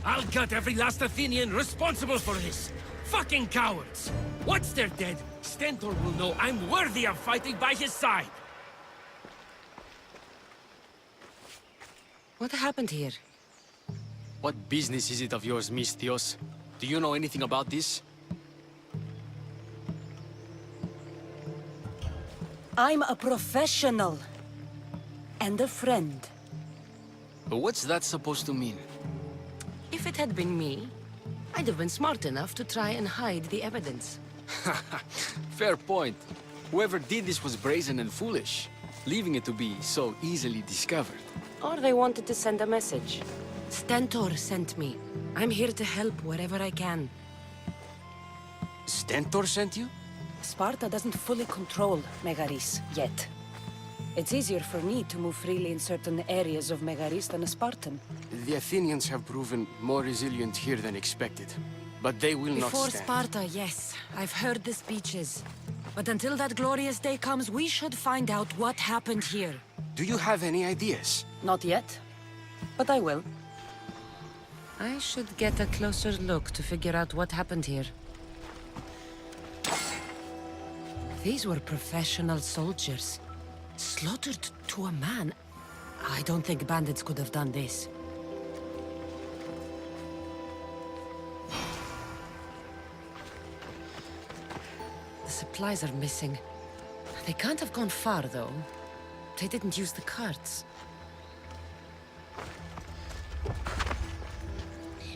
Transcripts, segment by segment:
I'll gut every last Athenian responsible for this! Fucking cowards! Once they're dead, Stentor will know I'm worthy of fighting by his side! What happened here? What business is it of yours, Misthios? Do you know anything about this? I'm a professional. And a friend. But what's that supposed to mean? If it had been me, I'd have been smart enough to try and hide the evidence. Fair point. Whoever did this was brazen and foolish, leaving it to be so easily discovered. Or they wanted to send a message. Stentor sent me. I'm here to help wherever I can. Stentor sent you? Sparta doesn't fully control Megaris yet. It's easier for me to move freely in certain areas of Megaris than a Spartan. The Athenians have proven more resilient here than expected. But they will not Before stand. Sparta, yes. I've heard the speeches. But until that glorious day comes, we should find out what happened here. Do you have any ideas? Not yet. But I will. I should get a closer look to figure out what happened here. These were professional soldiers. Slaughtered to a man. I don't think bandits could have done this. The supplies are missing. They can't have gone far, though. They didn't use the carts.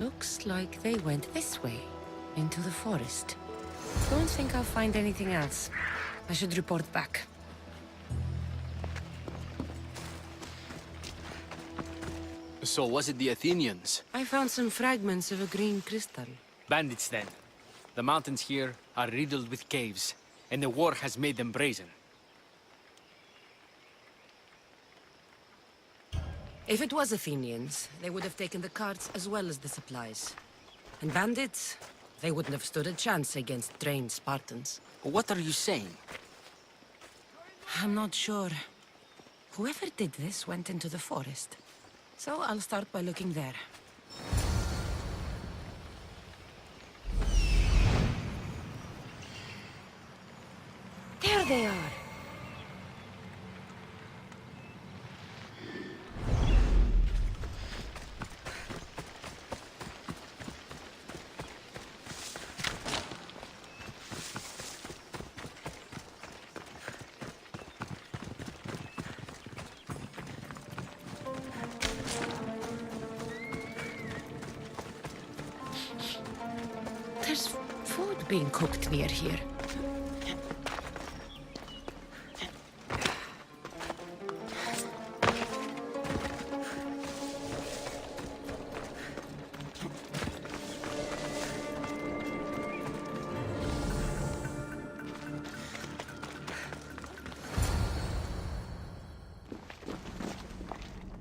Looks like they went this way, into the forest. Don't think I'll find anything else. I should report back. So was it the Athenians? I found some fragments of a green crystal. Bandits then. The mountains here are riddled with caves, and the war has made them brazen. If it was Athenians, they would have taken the carts as well as the supplies. And bandits, they wouldn't have stood a chance against trained Spartans. What are you saying? I'm not sure. Whoever did this went into the forest. So I'll start by looking there. There they are! There's food being cooked near here.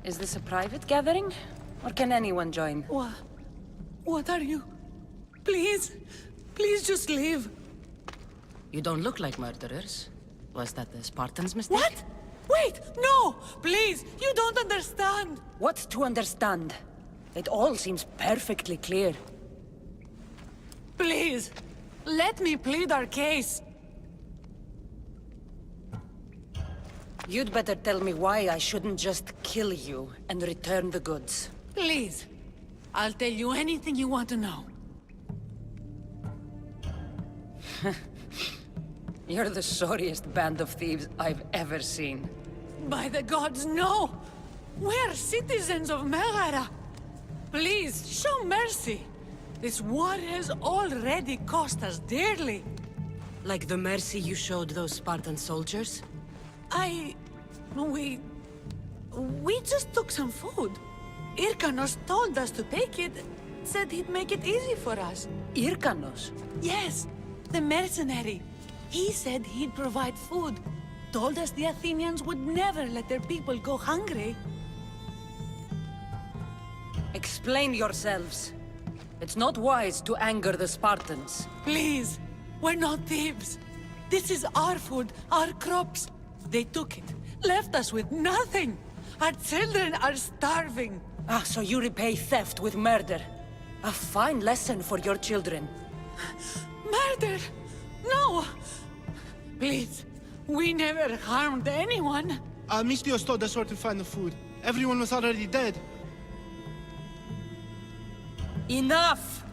Is this a private gathering? Or can anyone join? What are you? Please! Please just leave! You don't look like murderers. Was that the Spartans' mistake? What? Wait! No! Please! You don't understand! What to understand? It all seems perfectly clear. Please! Let me plead our case! You'd better tell me why I shouldn't just kill you and return the goods. Please! I'll tell you anything you want to know. You're the sorriest band of thieves I've ever seen. By the gods, no! We're citizens of Megara! Please, show mercy! This war has already cost us dearly. Like the mercy you showed those Spartan soldiers? We just took some food. Hyrkanos told us to take it, said he'd make it easy for us. Hyrkanos? Yes, the mercenary. He said he'd provide food. Told us the Athenians would never let their people go hungry. Explain yourselves. It's not wise to anger the Spartans. Please, we're not thieves. This is our food, our crops. They took it, left us with nothing. Our children are starving. Ah, so you repay theft with murder. A fine lesson for your children. Murder? No! Please, we never harmed anyone. Mistios told us where to find the food. Everyone was already dead. Enough!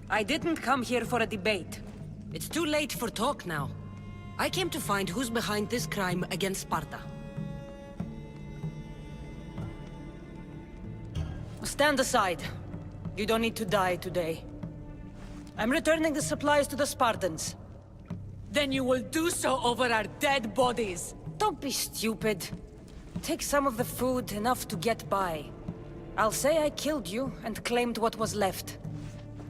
I didn't come here for a debate. It's too late for talk now. I came to find who's behind this crime against Sparta. Stand aside. You don't need to die today. I'm returning the supplies to the Spartans. Then you will do so over our dead bodies. Don't be stupid. Take some of the food, enough to get by. I'll say I killed you and claimed what was left.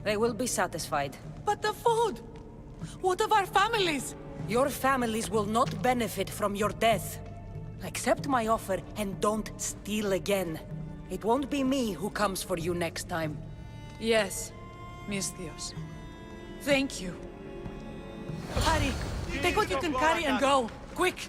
They will be satisfied. But the food? What of our families? Your families will not benefit from your death. Accept my offer and don't steal again. It won't be me who comes for you next time. Yes, Mistios. Thank you. Hurry, take what you can carry and go. Quick!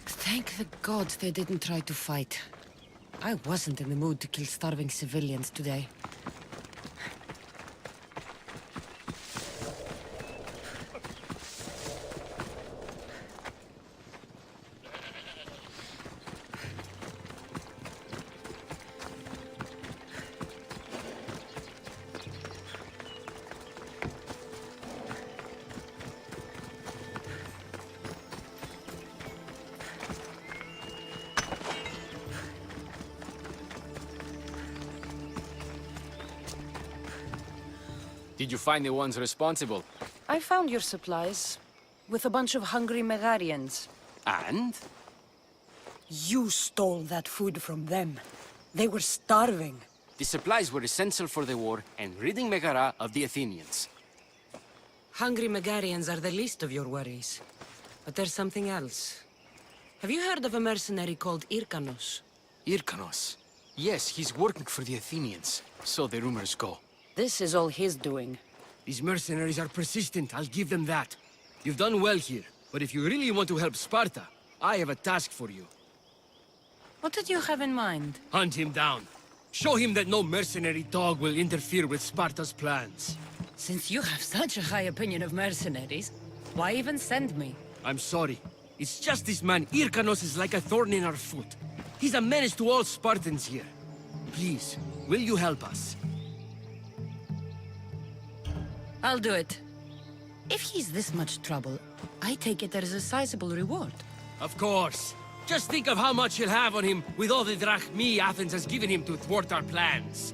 Thank the gods they didn't try to fight. I wasn't in the mood to kill starving civilians today. Did you find the ones responsible? I found your supplies, with a bunch of hungry Megarians. And? You stole that food from them. They were starving. The supplies were essential for the war and ridding Megara of the Athenians. Hungry Megarians are the least of your worries. But there's something else. Have you heard of a mercenary called Hyrkanos? Hyrkanos? Yes, he's working for the Athenians, so the rumors go. This is all his doing. These mercenaries are persistent, I'll give them that. You've done well here, but if you really want to help Sparta, I have a task for you. What did you have in mind? Hunt him down. Show him that no mercenary dog will interfere with Sparta's plans. Since you have such a high opinion of mercenaries, why even send me? I'm sorry. It's just this man, Hyrkanos, is like a thorn in our foot. He's a menace to all Spartans here. Please, will you help us? I'll do it. If he's this much trouble, I take it there is a sizable reward. Of course. Just think of how much he'll have on him with all the drachmi Athens has given him to thwart our plans.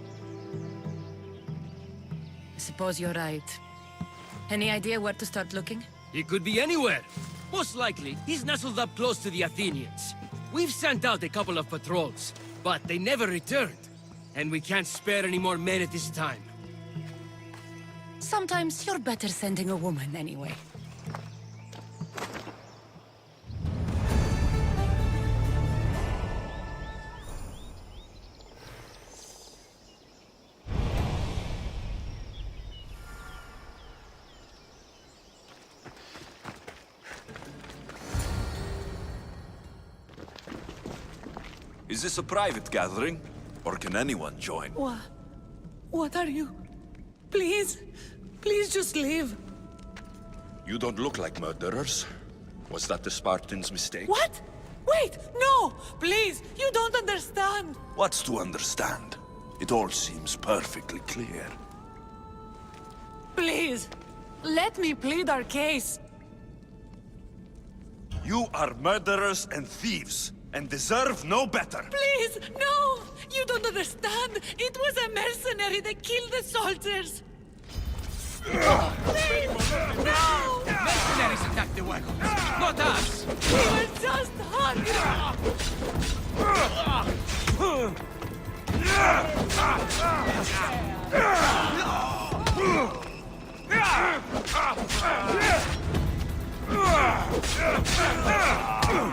I suppose you're right. Any idea where to start looking? He could be anywhere. Most likely, he's nestled up close to the Athenians. We've sent out a couple of patrols, but they never returned. And we can't spare any more men at this time. Sometimes you're better sending a woman anyway. Is this a private gathering? Or can anyone join? What are you? Please, please just leave. You don't look like murderers. Was that the Spartans' mistake? What? Wait, no! Please, you don't understand! What's to understand? It all seems perfectly clear. Please, let me plead our case. You are murderers and thieves. and deserve no better. Please, no! You don't understand! It was a mercenary that killed the soldiers! Please! No! Mercenaries attacked the wagon, not us! We were just hungry!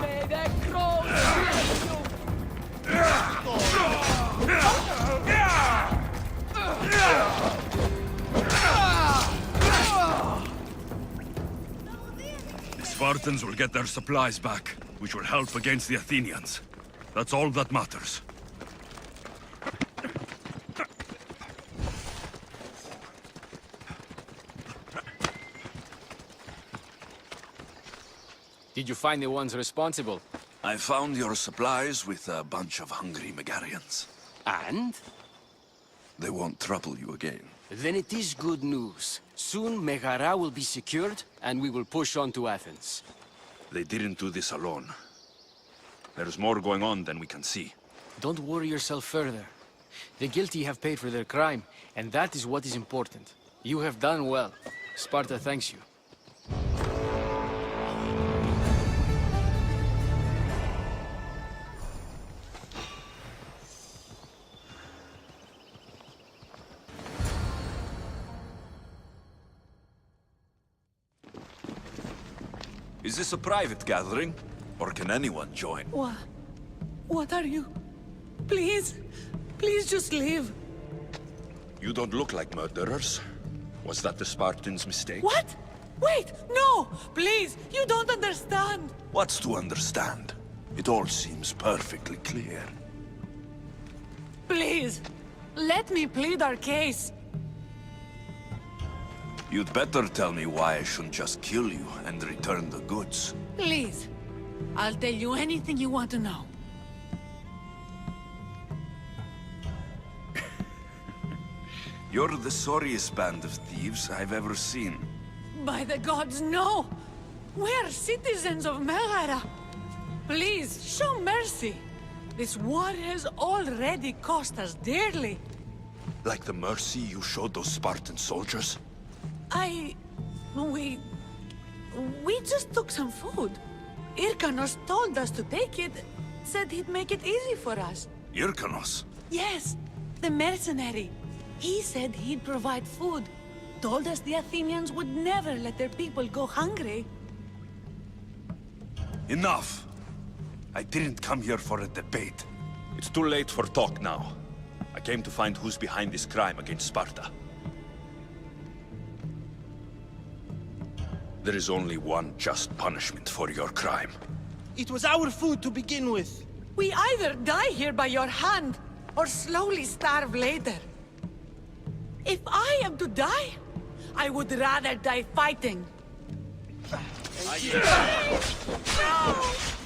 May the crows The Spartans will get their supplies back, which will help against the Athenians. That's all that matters. Did you find the ones responsible? I found your supplies with a bunch of hungry Megarians. And? They won't trouble you again. Then it is good news. Soon Megara will be secured, and we will push on to Athens. They didn't do this alone. There's more going on than we can see. Don't worry yourself further. The guilty have paid for their crime, and that is what is important. You have done well. Sparta thanks you. Is this a private gathering? Or can anyone join? What are you? Please, please just leave. You don't look like murderers. Was that the Spartans' mistake? What? Wait, no! Please, you don't understand! What's to understand? It all seems perfectly clear. Please, let me plead our case. You'd better tell me why I shouldn't just kill you and return the goods. Please, I'll tell you anything you want to know. You're the sorriest band of thieves I've ever seen. By the gods, no! We're citizens of Megara. Please, show mercy. This war has already cost us dearly. Like the mercy you showed those Spartan soldiers? We just took some food. Hyrkanos told us to take it, said he'd make it easy for us. Hyrkanos? Yes, the mercenary. He said he'd provide food. Told us the Athenians would never let their people go hungry. Enough! I didn't come here for a debate. It's too late for talk now. I came to find who's behind this crime against Sparta. There is only one just punishment for your crime. It was our food to begin with. We either die here by your hand, or slowly starve later. If I am to die, I would rather die fighting.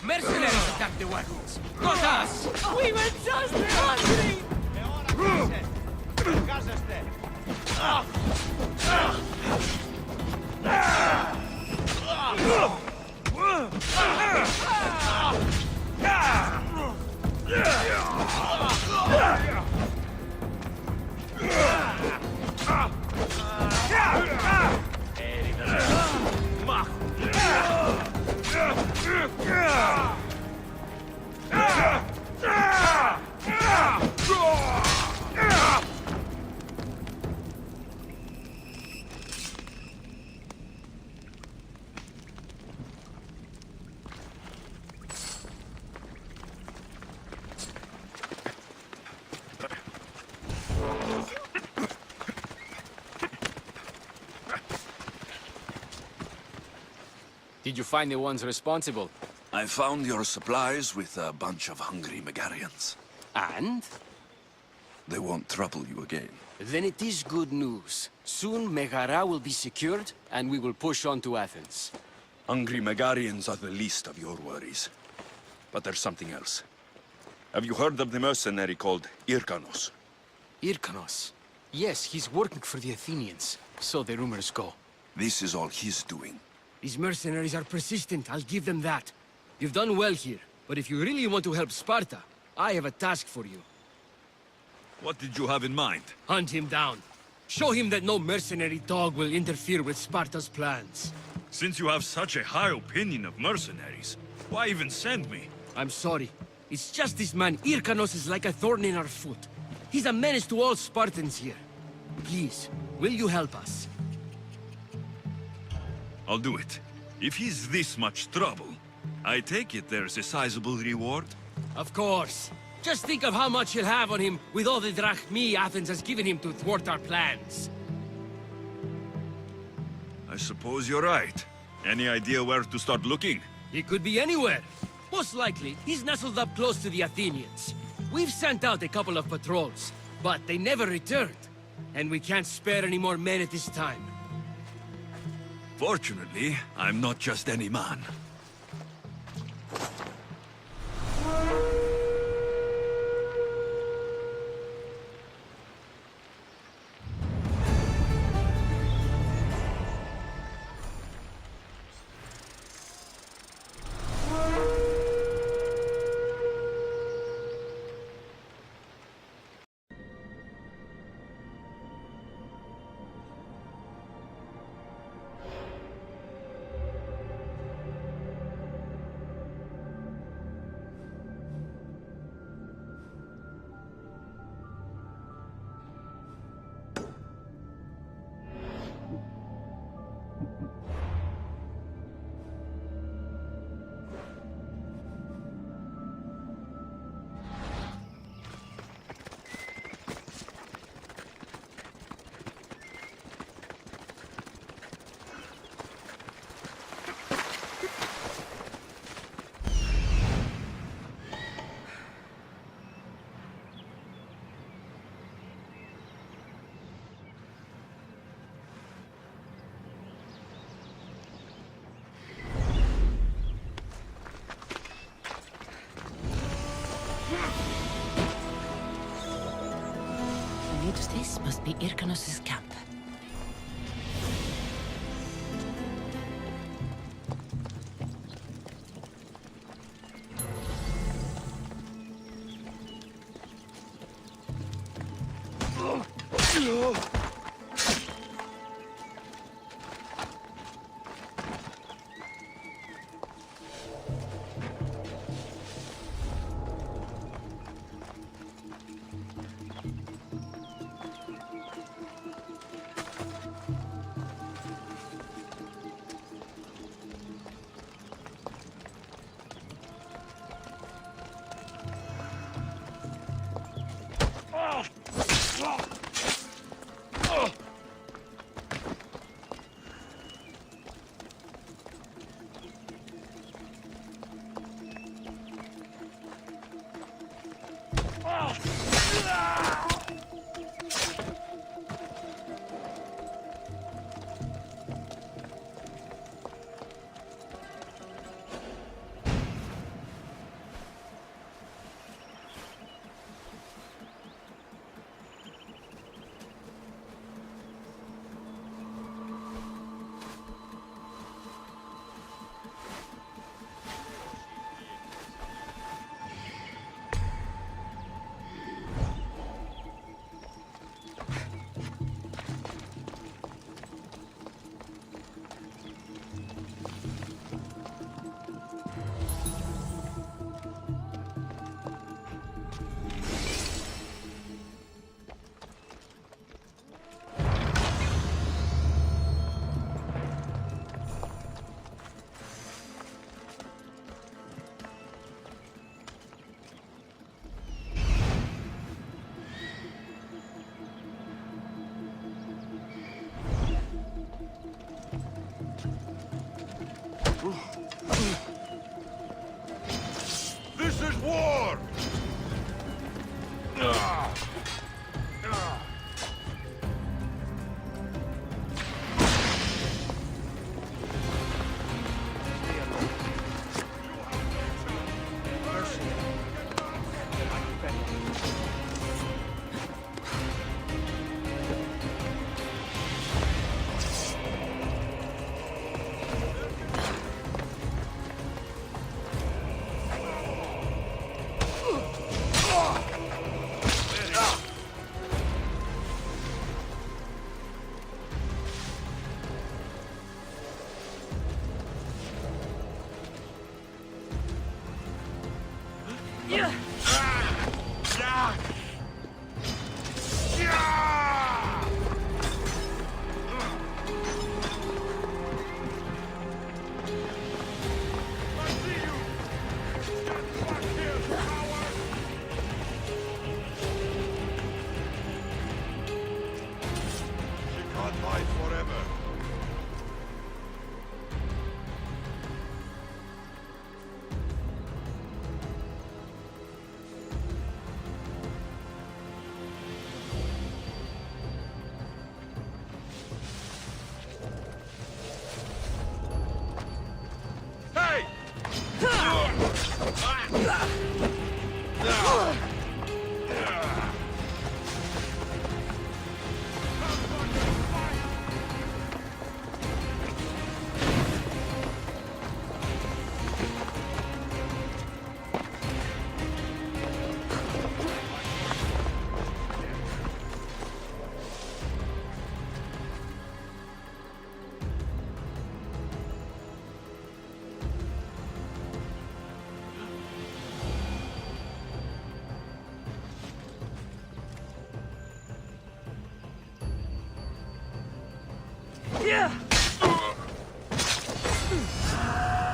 Mercenaries attacked the wagons, not us! We were just hungry! Did you find the ones responsible? I found your supplies with a bunch of hungry Megarians. And? They won't trouble you again. Then it is good news. Soon Megara will be secured, and we will push on to Athens. Hungry Megarians are the least of your worries. But there's something else. Have you heard of the mercenary called Hyrkanos? Hyrkanos. Yes, he's working for the Athenians. So the rumors go. This is all he's doing. These mercenaries are persistent, I'll give them that. You've done well here. But if you really want to help Sparta, I have a task for you. What did you have in mind? Hunt him down. Show him that no mercenary dog will interfere with Sparta's plans. Since you have such a high opinion of mercenaries, why even send me? I'm sorry. It's just this man Hyrkanos is like a thorn in our foot. He's a menace to all Spartans here. Please, will you help us? I'll do it. If he's this much trouble, I take it there's a sizable reward? Of course. Just think of how much he'll have on him with all the drachmi Athens has given him to thwart our plans. I suppose you're right. Any idea where to start looking? He could be anywhere. Most likely, he's nestled up close to the Athenians. We've sent out a couple of patrols, but they never returned. And we can't spare any more men at this time. Fortunately, I'm not just any man. This must be Hyrkanos' camp. This is war!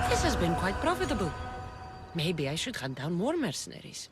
This has been quite profitable. Maybe I should hunt down more mercenaries.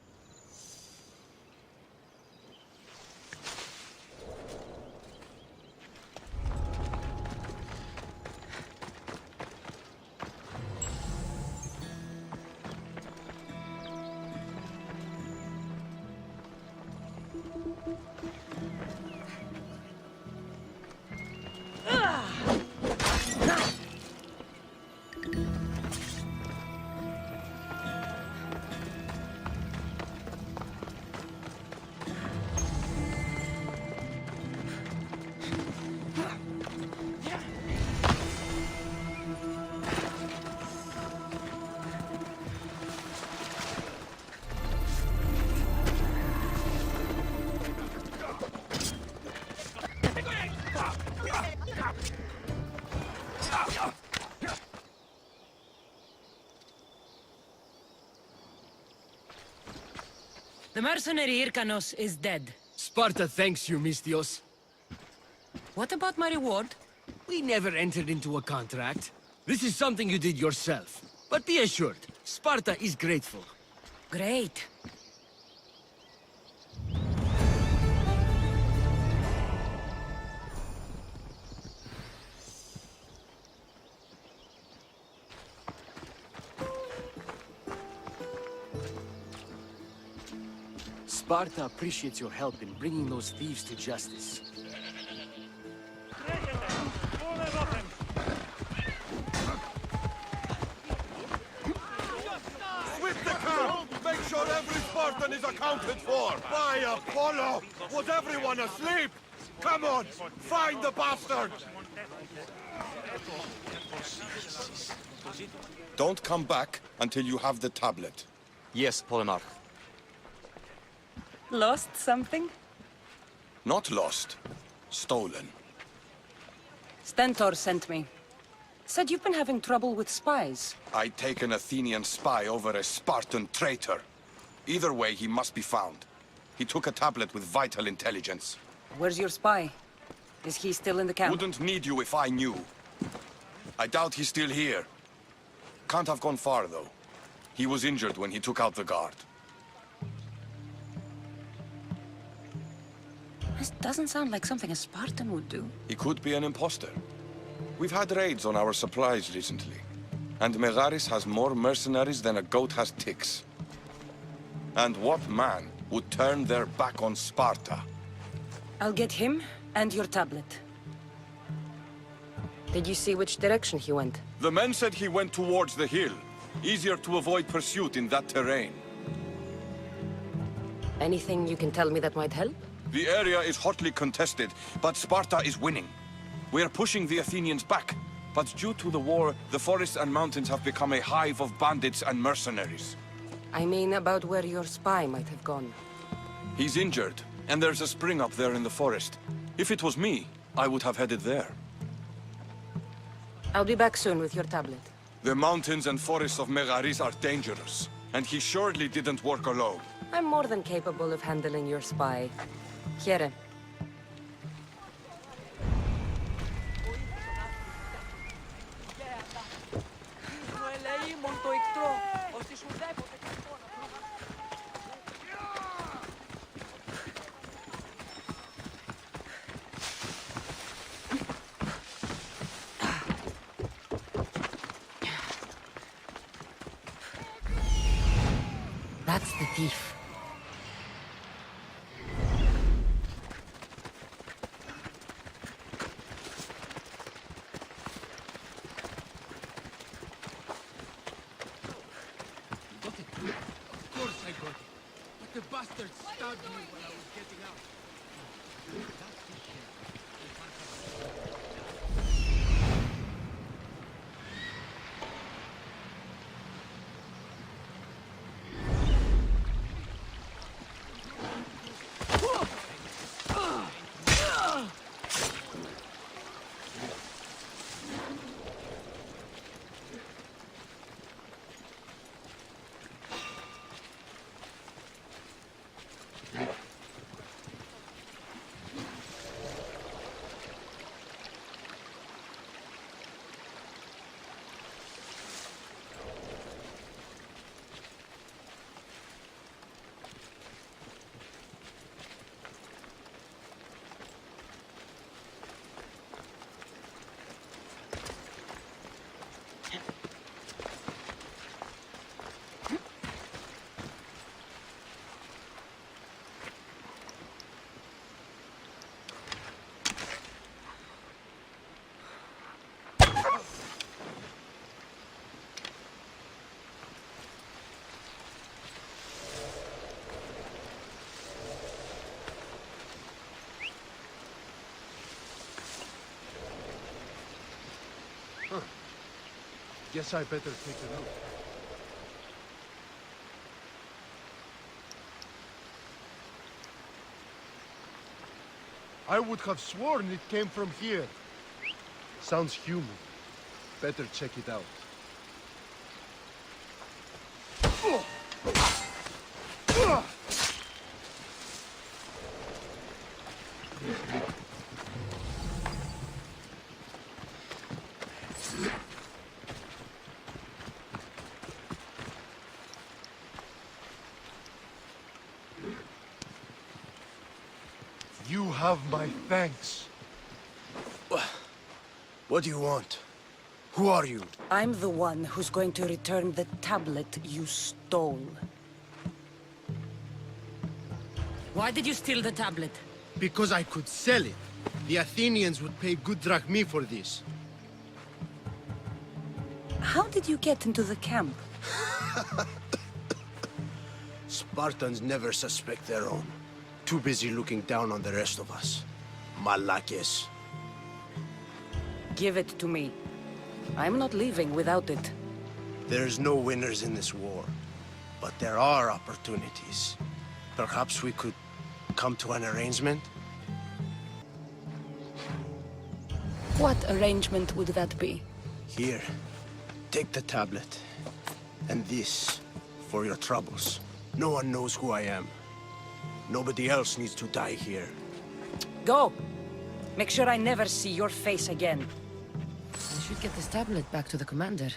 The mercenary Hyrkanos is dead. Sparta thanks you, Mystios. What about my reward? We never entered into a contract. This is something you did yourself. But be assured, Sparta is grateful. Great. Sparta appreciates your help in bringing those thieves to justice. Sweep the camp! Make sure every Spartan is accounted for! By Apollo! Was everyone asleep? Come on! Find the bastard! Don't come back until you have the tablet. Yes, Polemarch. Lost something? Not lost. Stolen. Stentor sent me. Said you've been having trouble with spies. I take an Athenian spy over a Spartan traitor. Either way, he must be found. He took a tablet with vital intelligence. Where's your spy? Is he still in the camp? Wouldn't need you if I knew. I doubt he's still here. Can't have gone far, though. He was injured when he took out the guard. This doesn't sound like something a Spartan would do. He could be an imposter. We've had raids on our supplies recently. And Megaris has more mercenaries than a goat has ticks. And what man would turn their back on Sparta? I'll get him and your tablet. Did you see which direction he went? The men said he went towards the hill. Easier to avoid pursuit in that terrain. Anything you can tell me that might help? The area is hotly contested, but Sparta is winning. We are pushing the Athenians back, but due to the war, the forests and mountains have become a hive of bandits and mercenaries. I mean about where your spy might have gone. He's injured, and there's a spring up there in the forest. If it was me, I would have headed there. I'll be back soon with your tablet. The mountains and forests of Megaris are dangerous, And he surely didn't work alone. I'm more than capable of handling your spy. Here. That's the thief. Got it. Of course I got it. But the bastard stabbed me while I was getting out. That's his share. Guess I better take a look. I would have sworn it came from here. Sounds human. Better check it out. You have my thanks. What do you want? Who are you? I'm the one who's going to return the tablet you stole. Why did you steal the tablet? Because I could sell it. The Athenians would pay good drachmae for this. How did you get into the camp? Spartans never suspect their own. Too busy looking down on the rest of us. Malakes. Give it to me. I'm not leaving without it. There's no winners in this war, but there are opportunities. Perhaps we could come to an arrangement? What arrangement would that be? Here, take the tablet. And this, for your troubles. No one knows who I am. Nobody else needs to die here. Go! Make sure I never see your face again. I should get this tablet back to the commander.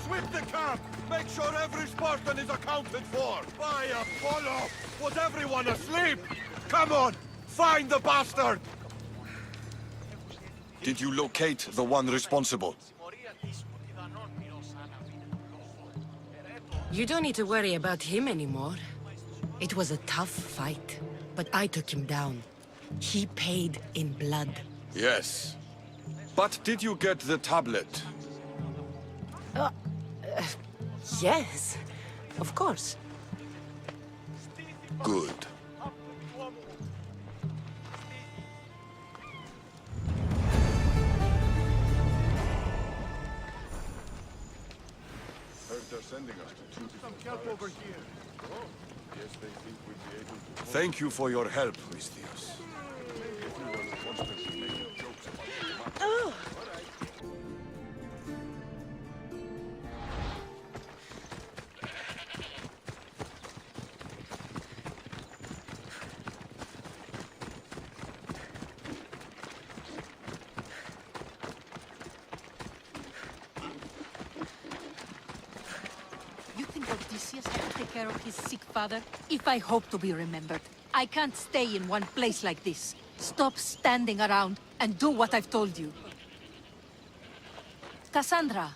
Sweep the camp! Make sure every Spartan is accounted for! By Apollo! Was everyone asleep? Come on! Find the bastard! Did you locate the one responsible? You don't need to worry about him anymore. It was a tough fight, but I took him down. He paid in blood. Yes. But did you get the tablet? Yes, of course. Good. Thank you for your help, Misthios. You think Odysseus had to take care of his sick father? If I hope to be remembered, I can't stay in one place like this. Stop standing around and do what I've told you. Cassandra,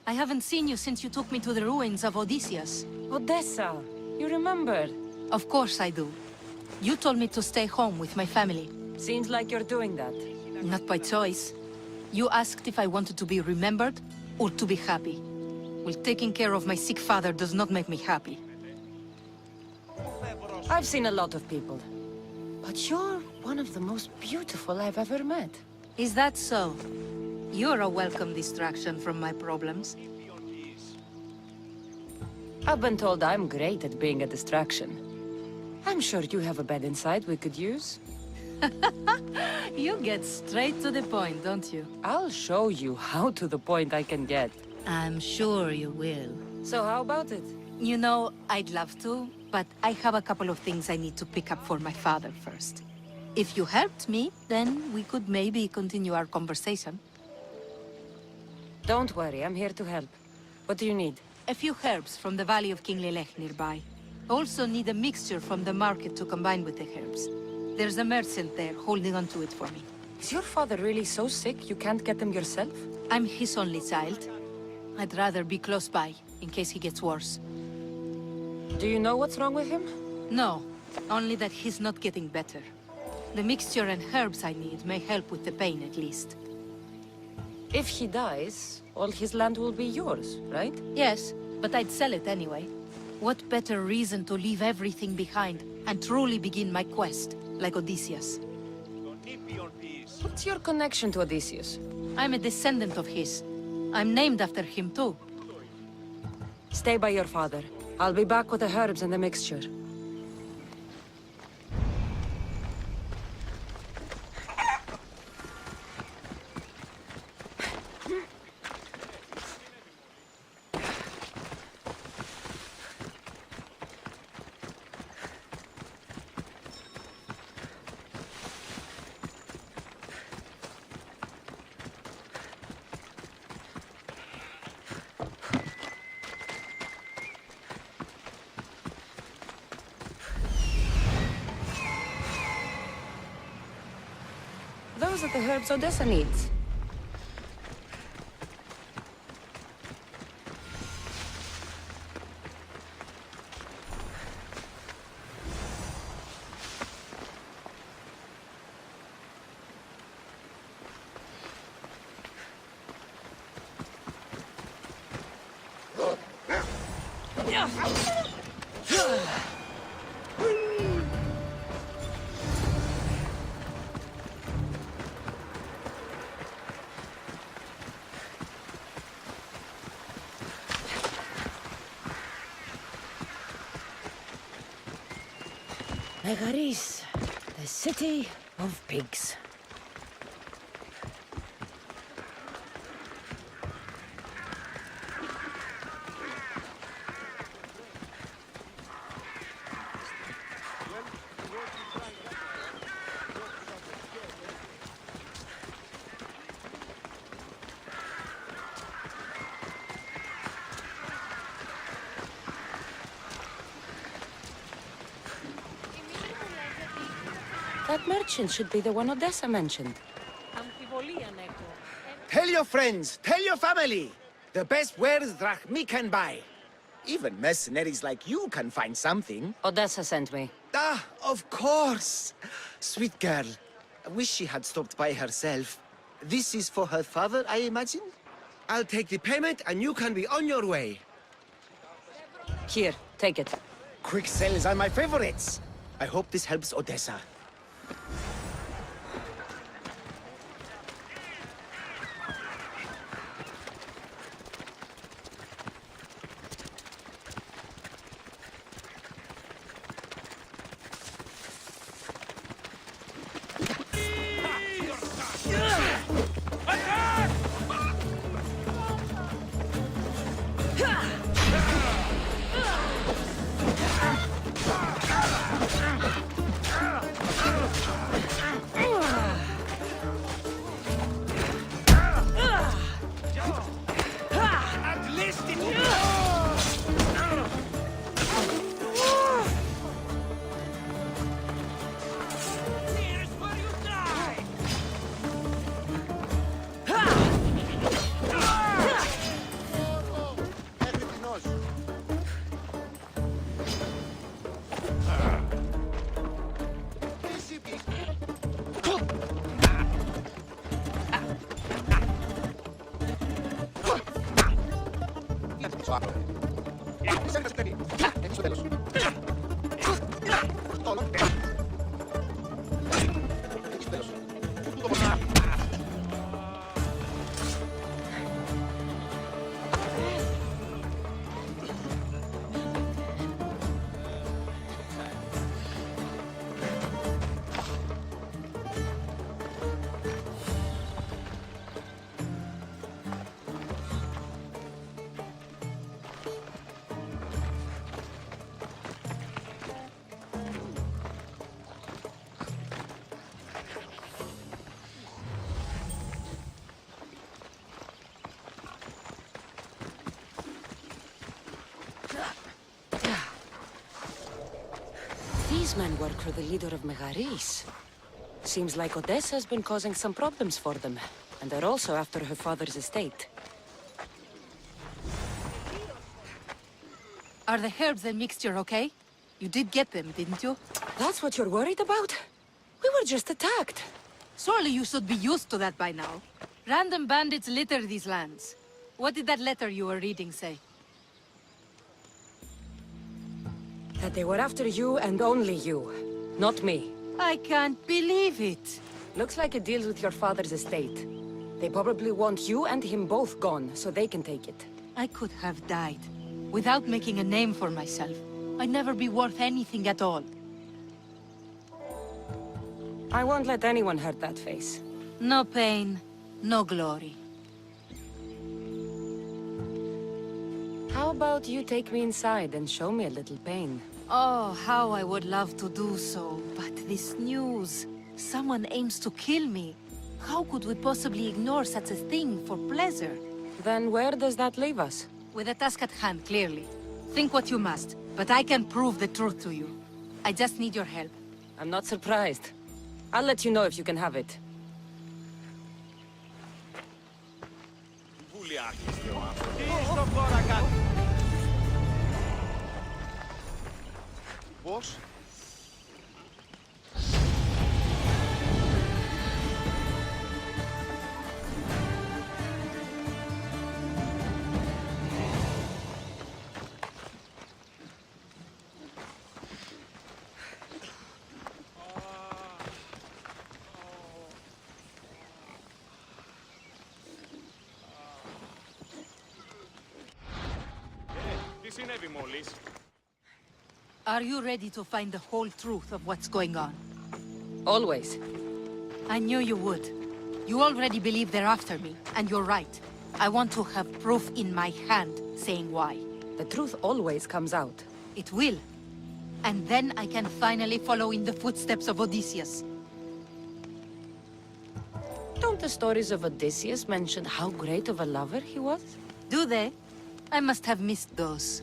I haven't seen you since you took me to the ruins of Odysseus. Odessa, you remember? Of course I do. You told me to stay home with my family. Seems like you're doing that. Not by choice. You asked if I wanted to be remembered or to be happy. Well, taking care of my sick father does not make me happy. I've seen a lot of people. But you're one of the most beautiful I've ever met. Is that so? You're a welcome distraction from my problems. I've been told I'm great at being a distraction. I'm sure you have a bed inside we could use. You get straight to the point, don't you? I'll show you how to the point I can get. I'm sure you will. So how about it? You know, I'd love to, but I have a couple of things I need to pick up for my father first. If you helped me, then we could maybe continue our conversation. Don't worry, I'm here to help. What do you need? A few herbs from the Valley of King Lelech nearby. Also need a mixture from the market to combine with the herbs. There's a merchant there holding on to it for me. Is your father really so sick you can't get them yourself? I'm his only child. I'd rather be close by, in case he gets worse. Do you know what's wrong with him? No, only that he's not getting better. The mixture and herbs I need may help with the pain at least. If he dies, all his land will be yours, right? Yes, but I'd sell it anyway. What better reason to leave everything behind and truly begin my quest, like Odysseus? What's your connection to Odysseus? I'm a descendant of his. I'm named after him too. Stay by your father. I'll be back with the herbs and the mixture. Those are the herbs Odessa needs. Megaris, the city of pigs. That merchant should be the one Odessa mentioned. Tell your friends, tell your family. The best wares drachmi can buy. Even mercenaries like you can find something. Odessa sent me. Ah, of course. Sweet girl. I wish she had stopped by herself. This is for her father, I imagine? I'll take the payment and you can be on your way. Here, take it. Quick sales are my favorites. I hope this helps Odessa. These men work for the leader of Megaris. Seems like Odyssey has been causing some problems for them, and they're also after her father's estate. Are the herbs and mixture okay? You did get them, didn't you? That's what you're worried about? We were just attacked. Surely you should be used to that by now. Random bandits litter these lands. What did that letter you were reading say? That they were after you and only you, not me. I can't believe it. Looks like it deals with your father's estate. They probably want you and him both gone, so they can take it. I could have died, without making a name for myself. I'd never be worth anything at all. I won't let anyone hurt that face. No pain, no glory. How about you take me inside and show me a little pain? Oh, how I would love to do so, but this news... Someone aims to kill me. How could we possibly ignore such a thing for pleasure? Then where does that leave us? With a task at hand, clearly. Think what you must, but I can prove the truth to you. I just need your help. I'm not surprised. I'll let you know if you can have it. Πώς? Τι συνέβη μόλις? Are you ready to find the whole truth of what's going on? Always. I knew you would. You already believe they're after me, and you're right. I want to have proof in my hand saying why. The truth always comes out. It will. And then I can finally follow in the footsteps of Odysseus. Don't the stories of Odysseus mention how great of a lover he was? Do they? I must have missed those.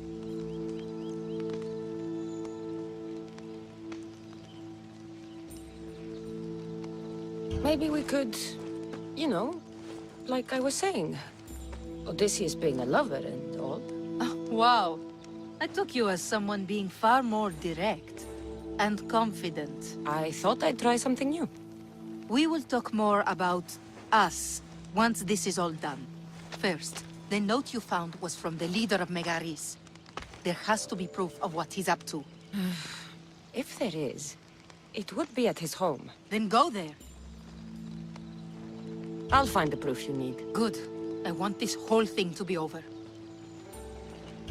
Maybe we could, you know, like I was saying, Odysseus being a lover and all. Oh, wow. I took you as someone being far more direct and confident. I thought I'd try something new. We will talk more about us once this is all done. First, the note you found was from the leader of Megaris. There has to be proof of what he's up to. If there is, it would be at his home. Then go there. I'll find the proof you need. Good. I want this whole thing to be over.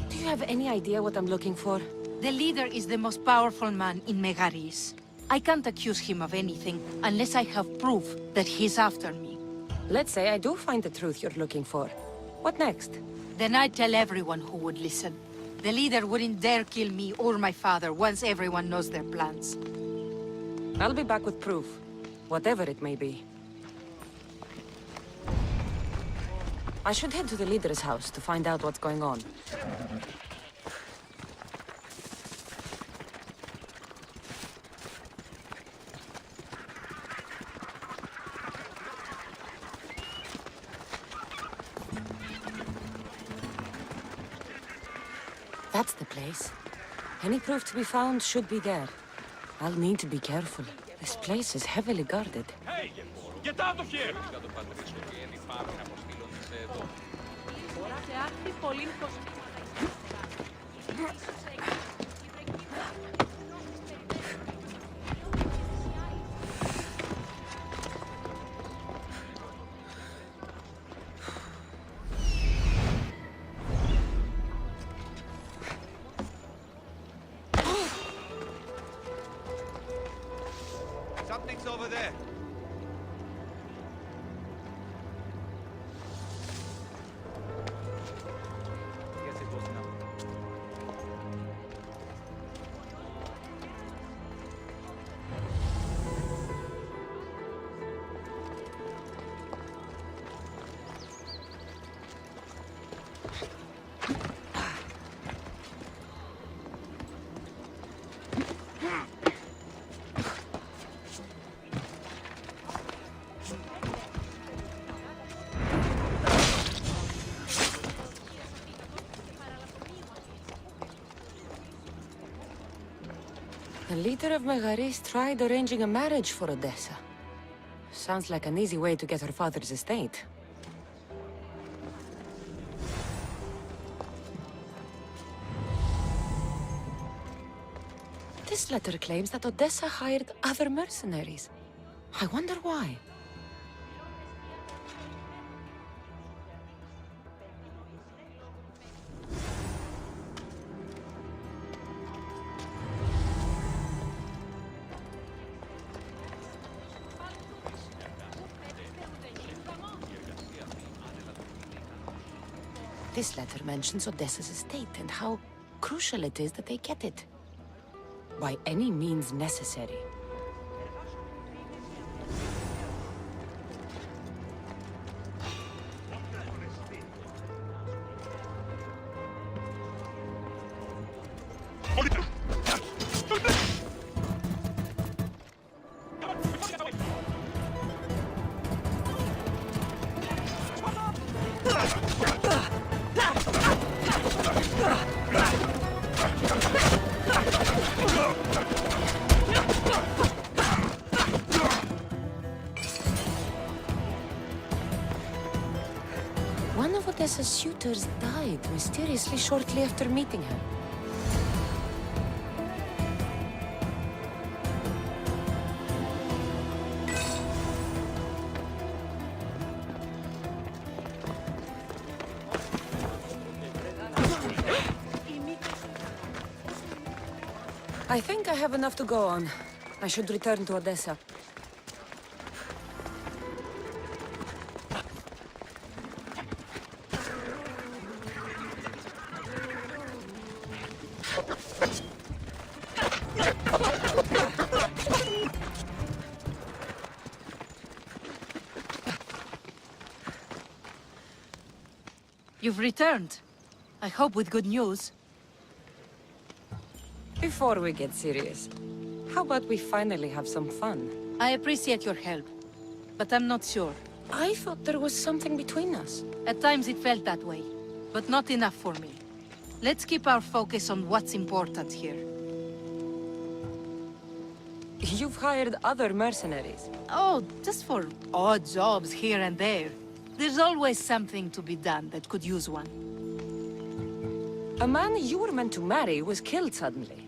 Do you have any idea what I'm looking for? The leader is the most powerful man in Megaris. I can't accuse him of anything unless I have proof that he's after me. Let's say I do find the truth you're looking for. What next? Then I'd tell everyone who would listen. The leader wouldn't dare kill me or my father once everyone knows their plans. I'll be back with proof, whatever it may be. I should head to the leader's house to find out what's going on. That's the place. Any proof to be found should be there. I'll need to be careful. This place is heavily guarded. Hey! Get out of here! Something's over there. Guess it was enough. The leader of Megaris tried arranging a marriage for Odessa. Sounds like an easy way to get her father's estate. This letter claims that Odessa hired other mercenaries. I wonder why. This letter mentions Odessa's estate and how crucial it is that they get it. By any means necessary. One of Odessa's suitors died mysteriously shortly after meeting her. I think I have enough to go on. I should return to Odessa. You've returned. I hope with good news. Before we get serious, how about we finally have some fun? I appreciate your help, but I'm not sure. I thought there was something between us. At times it felt that way, but not enough for me. Let's keep our focus on what's important here. You've hired other mercenaries. Oh, just for odd jobs here and there. There's always something to be done that could use one. A man you were meant to marry was killed suddenly.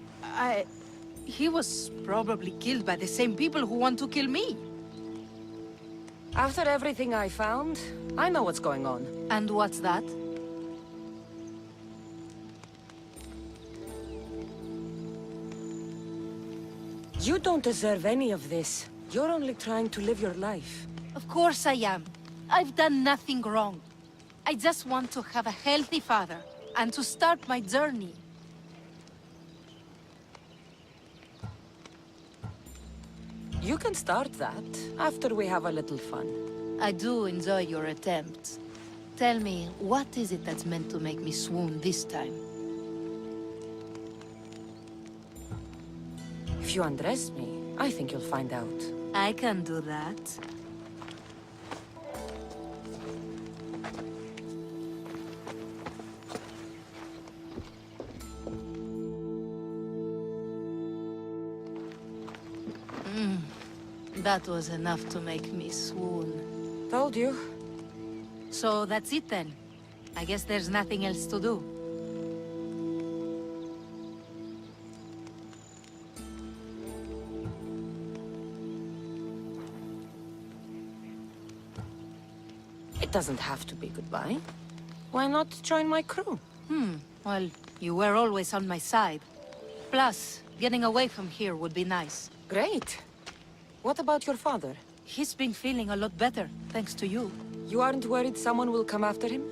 He was probably killed by the same people who want to kill me. After everything I found, I know what's going on. And what's that? You don't deserve any of this. You're only trying to live your life. Of course I am. I've done nothing wrong. I just want to have a healthy father, and to start my journey. You can start that, after we have a little fun. I do enjoy your attempts. Tell me, what is it that's meant to make me swoon this time? If you undress me, I think you'll find out. I can do that. That was enough to make me swoon. Told you. So that's it then. I guess there's nothing else to do. doesn't have to be goodbye. Why not join my crew? Well, you were always on my side. Plus, getting away from here would be nice. Great. What about your father? He's been feeling a lot better, thanks to you. You aren't worried someone will come after him?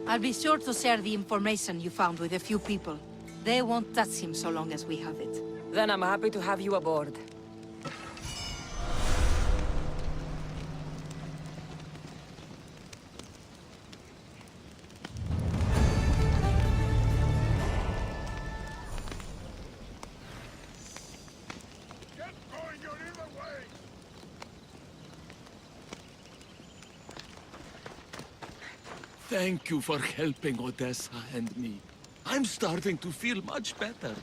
I'll be sure to share the information you found with a few people. They won't touch him so long as we have it. Then I'm happy to have you aboard. Thank you for helping Odessa and me. I'm starting to feel much better.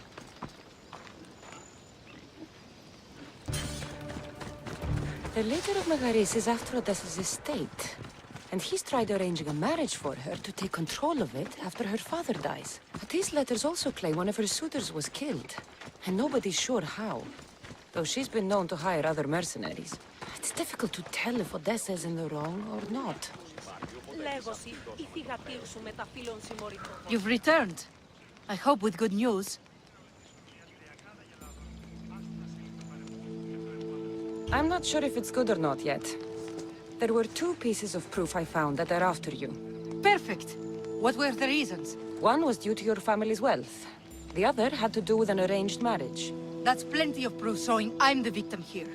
The leader of Megaris is after Odessa's estate. And he's tried arranging a marriage for her to take control of it after her father dies. But these letters also claim one of her suitors was killed. And nobody's sure how. Though she's been known to hire other mercenaries. It's difficult to tell if Odessa is in the wrong or not. You've returned. I hope with good news. I'm not sure if it's good or not yet. There were 2 pieces of proof I found that are after you. Perfect. What were the reasons? One was due to your family's wealth. The other had to do with an arranged marriage. That's plenty of proof showing I'm the victim here.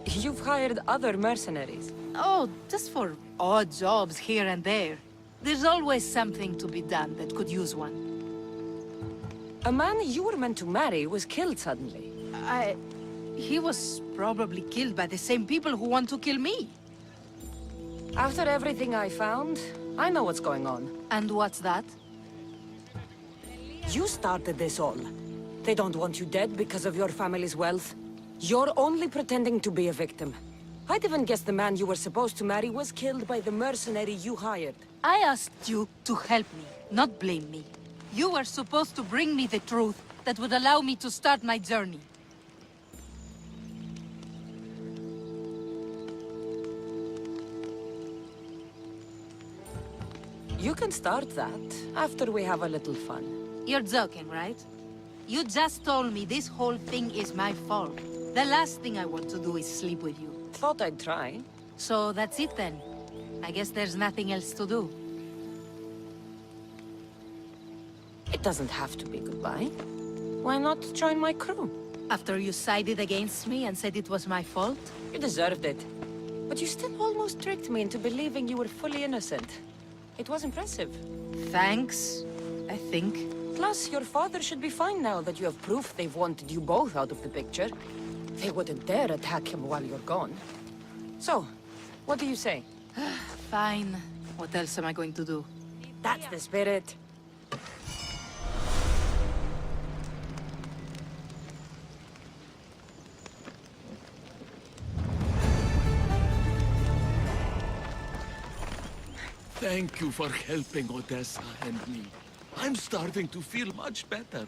You've hired other mercenaries. Oh, just for odd jobs here and there. There's always something to be done that could use one. A man you were meant to marry was killed suddenly. He was probably killed by the same people who want to kill me. After everything I found, I know what's going on. And what's that? You started this all. They don't want you dead because of your family's wealth. You're only pretending to be a victim. I'd even guess the man you were supposed to marry was killed by the mercenary you hired. I asked you to help me, not blame me. You were supposed to bring me the truth that would allow me to start my journey. You can start that, after we have a little fun. You're joking, right? You just told me this whole thing is my fault. The last thing I want to do is sleep with you. Thought I'd try. So that's it then. I guess there's nothing else to do. It doesn't have to be goodbye. Why not join my crew? After you sided against me and said it was my fault? You deserved it. But you still almost tricked me into believing you were fully innocent. It was impressive. Thanks, I think. Plus, your father should be fine now that you have proof they've wanted you both out of the picture. They wouldn't dare attack him while you're gone. So, what do you say? Fine. What else am I going to do? That's the spirit. Thank you for helping Odessa and me. I'm starting to feel much better.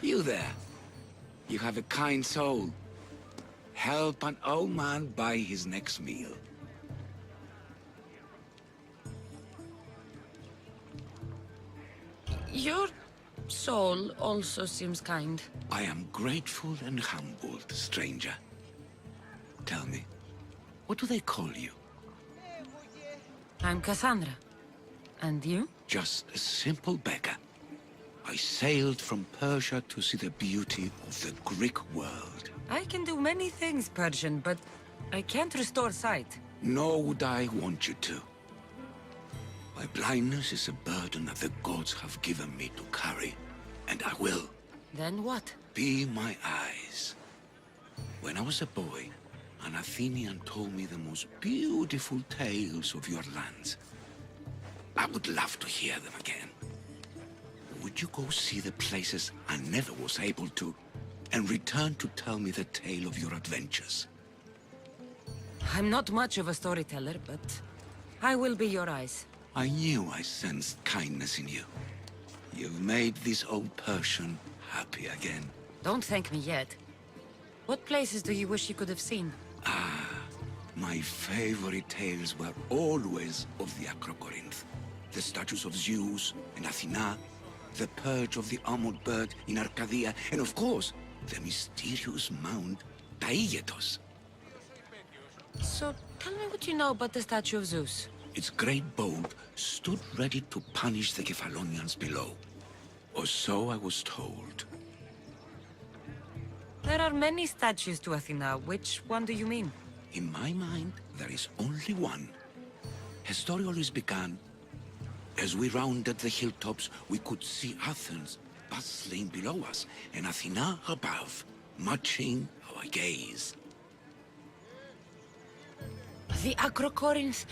You there. You have a kind soul. Help an old man buy his next meal. Your soul also seems kind. I am grateful and humbled, stranger. Tell me, what do they call you? I'm Cassandra. And you? Just a simple beggar. I sailed from Persia to see the beauty of the Greek world. I can do many things, Persian, but I can't restore sight. Nor would I want you to. My blindness is a burden that the gods have given me to carry, and I will. Then what? Be my eyes. When I was a boy, an Athenian told me the most beautiful tales of your lands. I would love to hear them again. Would you go see the places I never was able to, and return to tell me the tale of your adventures? I'm not much of a storyteller, but I will be your eyes. I knew I sensed kindness in you. You've made this old Persian happy again. Don't thank me yet. What places do you wish you could have seen? My favorite tales were always of the Acrocorinth. The statues of Zeus and Athena, the perch of the armored bird in Arcadia, and of course, the mysterious mound Dionysos. So, tell me what you know about the statue of Zeus. Its great boat stood ready to punish the Kephalonians below. Or so I was told. There are many statues to Athena. Which one do you mean? In my mind, there is only one. Her story always began. As we rounded the hilltops, we could see Athens bustling below us, and Athena above, matching our gaze. The Acrocorinth?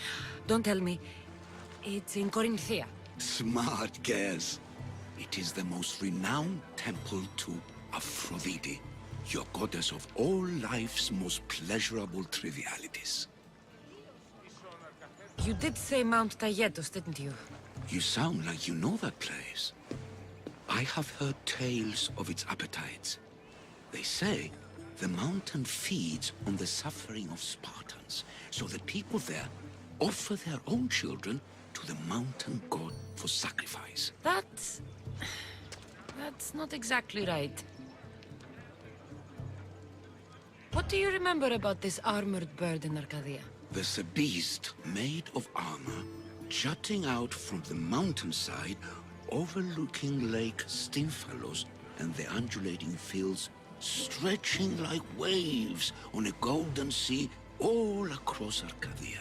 Don't tell me. It's in Corinthia. Smart guess. It is the most renowned temple to Aphrodite, your goddess of all life's most pleasurable trivialities. You did say Mount Taygetos, didn't you? You sound like you know that place. I have heard tales of its appetites. They say the mountain feeds on the suffering of Spartans, so that people there offer their own children to the mountain god for sacrifice. That's not exactly right. What do you remember about this armored bird in Arcadia? There's a beast made of armor jutting out from the mountainside, overlooking Lake Stymphalos and the undulating fields stretching like waves on a golden sea all across Arcadia.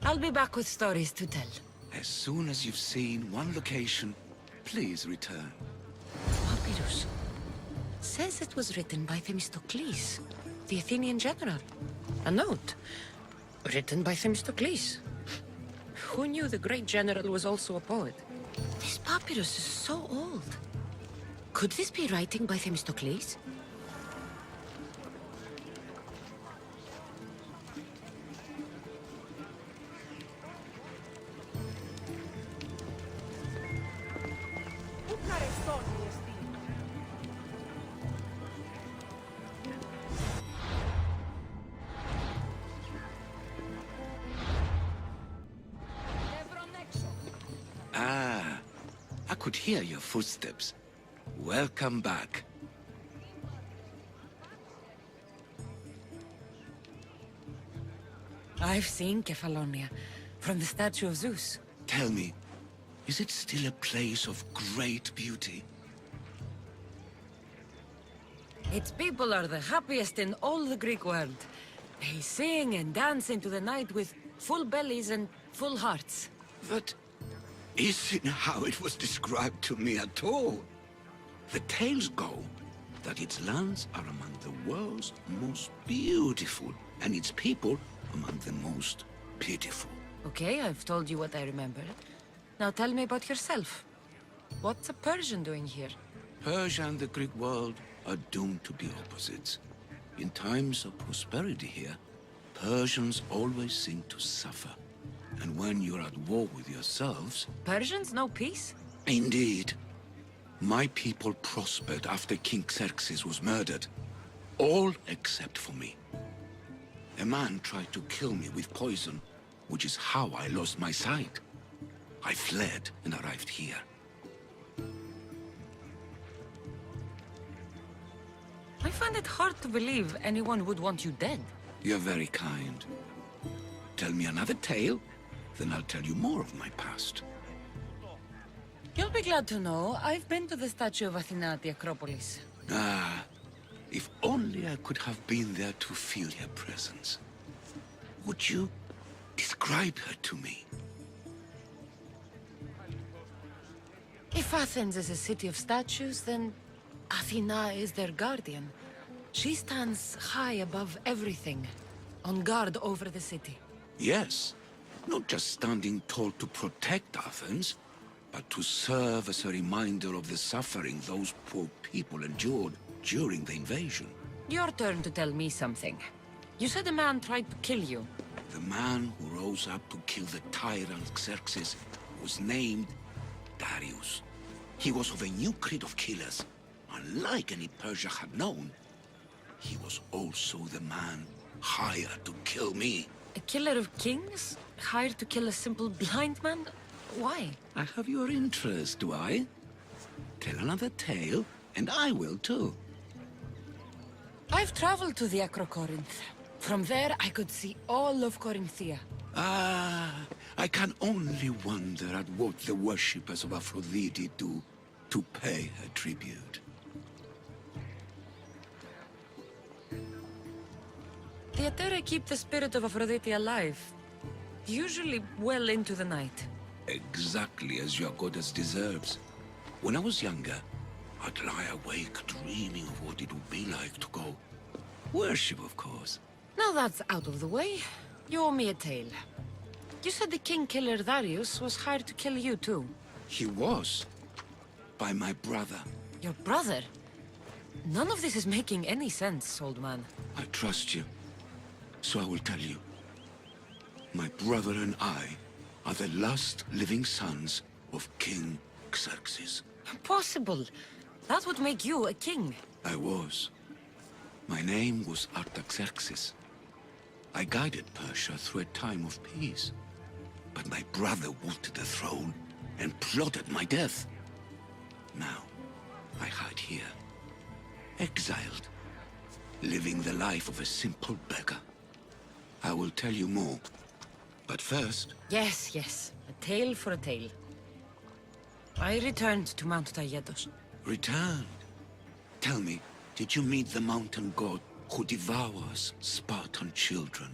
I'll be back with stories to tell. As soon as you've seen one location, please return. Papyrus. Says it was written by Themistocles, the Athenian general. A note. Written by Themistocles. Who knew the great general was also a poet? This papyrus is so old. Could this be writing by Themistocles? I could hear your footsteps. Welcome back. I've seen Kephallonia, from the statue of Zeus. Tell me, is it still a place of great beauty? Its people are the happiest in all the Greek world. They sing and dance into the night with full bellies and full hearts. That isn't how it was described to me at all. The tales go that its lands are among the world's most beautiful, and its people among the most pitiful. Okay, I've told you what I remember. Now tell me about yourself. What's a Persian doing here? Persia and the Greek world are doomed to be opposites. In times of prosperity here, Persians always seem to suffer. And when you're at war with yourselves... Persians know peace? Indeed. My people prospered after King Xerxes was murdered. All except for me. A man tried to kill me with poison, which is how I lost my sight. I fled and arrived here. I find it hard to believe anyone would want you dead. You're very kind. Tell me another tale, then I'll tell you more of my past. You'll be glad to know I've been to the statue of Athena at the Acropolis. Ah, if only I could have been there to feel her presence. Would you describe her to me? If Athens is a city of statues, then Athena is their guardian. She stands high above everything, on guard over the city. Yes, Not just standing tall to protect Athens, but to serve as a reminder of the suffering those poor people endured during the invasion. Your turn to tell me something. You said a man tried to kill you. The man who rose up to kill the tyrant Xerxes was named Darius. He was of a new creed of killers. Unlike any Persia had known, he was also the man hired to kill me. A killer of kings? Hired to kill a simple blind man? Why? I have your interest, do I? Tell another tale, and I will too. I've traveled to the Acrocorinth. From there, I could see all of Corinthia. Ah, I can only wonder at what the worshippers of Aphrodite do to pay her tribute. The Aetera keep the spirit of Aphrodite alive. Usually well into the night. Exactly as your goddess deserves. When I was younger, I'd lie awake dreaming of what it would be like to go. Worship, of course. Now that's out of the way, you owe me a tale. You said the king killer Darius was hired to kill you too. He was. By my brother. Your brother? None of this is making any sense, old man. I trust you, so I will tell you. My brother and I are the last living sons of King Xerxes. Impossible. That would make you a king. I was. My name was Artaxerxes. I guided Persia through a time of peace. But my brother wanted the throne and plotted my death. Now, I hide here, exiled, living the life of a simple beggar. I will tell you more, but first... Yes, yes. A tale for a tale. I returned to Mount Taygetos. Returned? Tell me, did you meet the mountain god who devours Spartan children?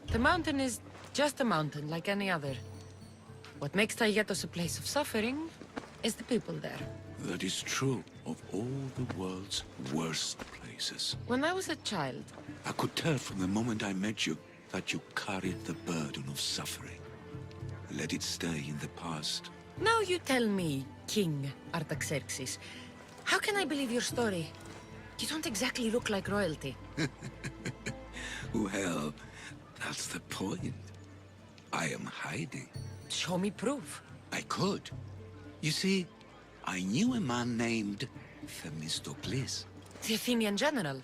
The mountain is just a mountain like any other. What makes Taygetos a place of suffering is the people there. That is true of all the world's worst places. When I was a child... I could tell from the moment I met you that you carried the burden of suffering. Let it stay in the past. Now you tell me, King Artaxerxes, how can I believe your story? You don't exactly look like royalty. Well, that's the point. I am hiding. Show me proof. I could. You see, I knew a man named Themistocles. The Athenian general.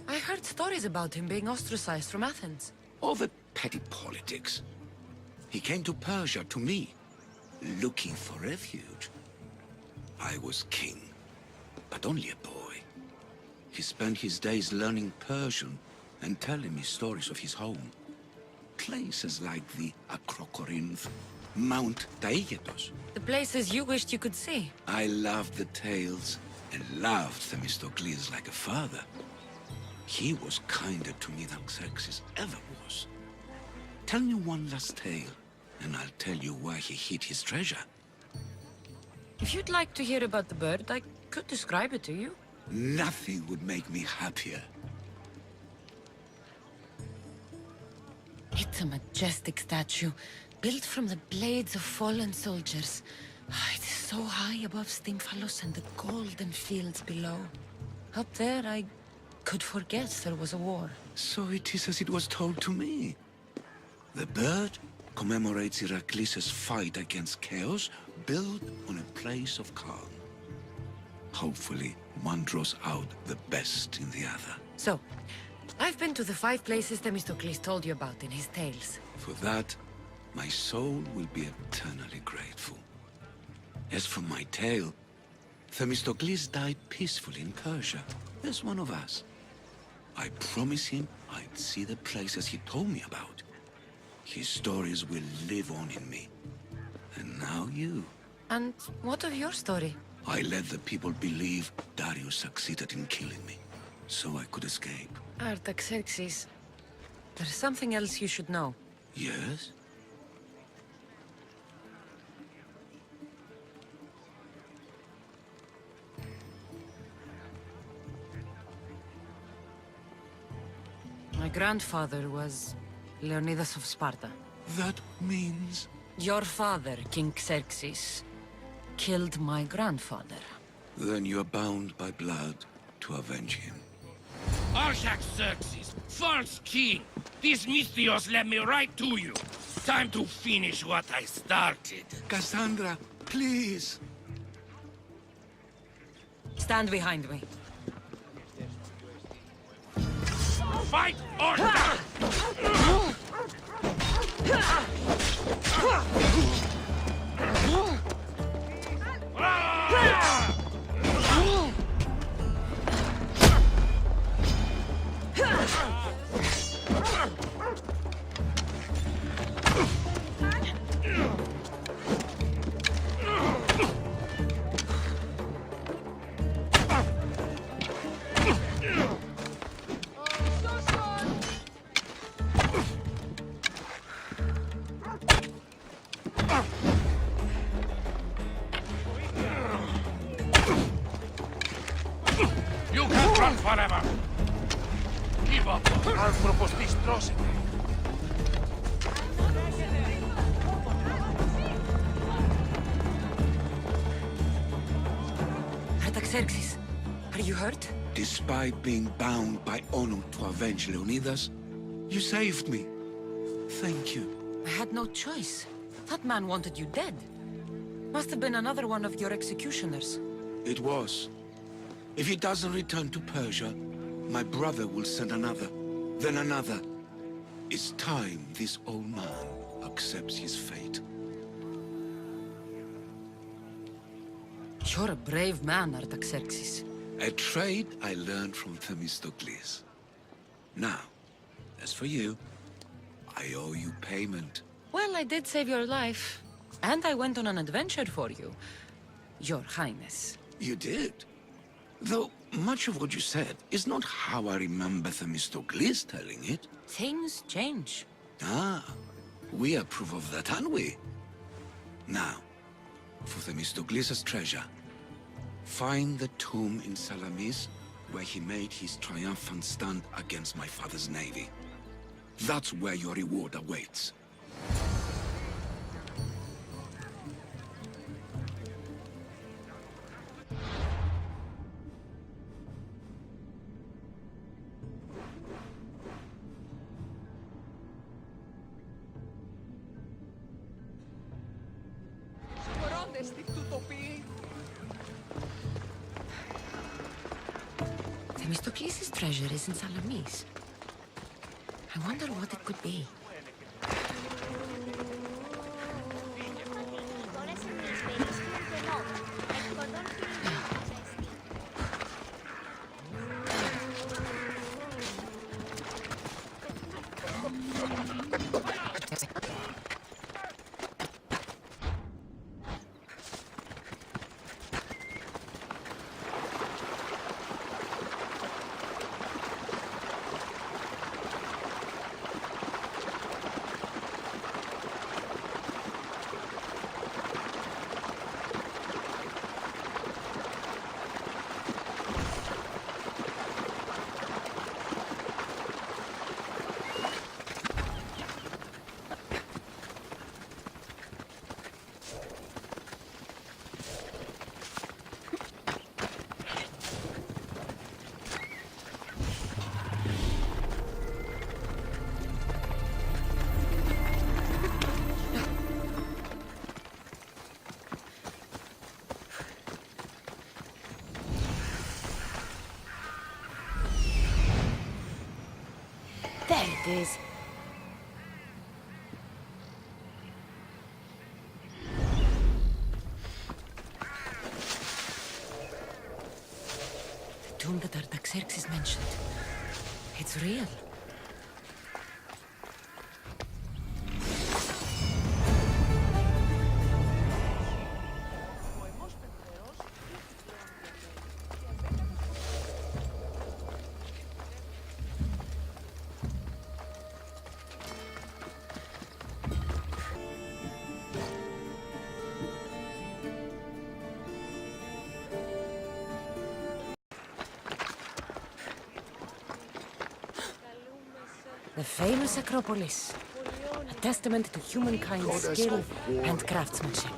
I heard stories about him being ostracized from Athens. Over petty politics. He came to Persia to me, looking for refuge. I was king, but only a boy. He spent his days learning Persian and telling me stories of his home. Places like the Acrocorinth, Mount Taygetos. The places you wished you could see. I loved the tales and loved Themistocles like a father. He was kinder to me than Xerxes ever was. Tell me one last tale, and I'll tell you why he hid his treasure. If you'd like to hear about the bird, I could describe it to you. Nothing would make me happier. It's a majestic statue, built from the blades of fallen soldiers. It is so high above Stymphalos and the golden fields below. Up there, I could forget there was a war. So it is as it was told to me. The bird commemorates Heracles' fight against chaos, built on a place of calm. Hopefully, one draws out the best in the other. So, I've been to the 5 places Themistocles told you about in his tales. For that, my soul will be eternally grateful. As for my tale, Themistocles died peacefully in Persia, as one of us. I promised him I'd see the places he told me about. His stories will live on in me. And now you. And what of your story? I let the people believe Darius succeeded in killing me, so I could escape. Artaxerxes, there's something else you should know. Yes? My grandfather was Leonidas of Sparta. That means... Your father, King Xerxes, killed my grandfather. Then you are bound by blood to avenge him. Artaxerxes, false king! These Mythios led me right to you. Time to finish what I started. Cassandra, please! Stand behind me. Fight or die! You can't run forever! Give up! Anthropos distrosity! Artaxerxes, are you hurt? Despite being bound by honor to avenge Leonidas, you saved me. Thank you. I had no choice. That man wanted you dead. Must have been another one of your executioners. It was. If he doesn't return to Persia, my brother will send another, then another. It's time this old man accepts his fate. You're a brave man, Artaxerxes. A trait I learned from Themistocles. Now, as for you, I owe you payment. Well, I did save your life. And I went on an adventure for you, Your Highness. You did? Though much of what you said is not how I remember Themistocles telling it. Things change. Ah, we approve of that, aren't we? Now, for Themistocles' treasure, find the tomb in Salamis where he made his triumphant stand against my father's navy. That's where your reward awaits. Themistocles' treasure is in Salamis. I wonder what it could be. There it is. The tomb that Artaxerxes mentioned. It's real. The famous Acropolis. A testament to humankind's skill and craftsmanship.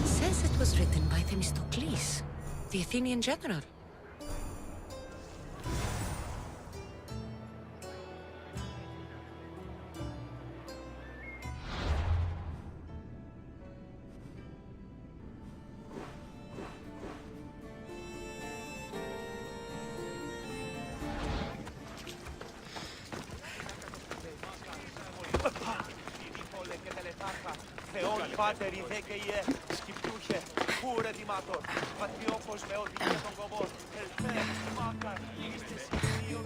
Says it was written by Themistocles, the Athenian general. Πάτεροι δέκαιε, σκυπτούχε, πούρε δημάτων, πατριόφος με οδηγία των κομμών, ελπέ, μάκαρ, είστε σημείων.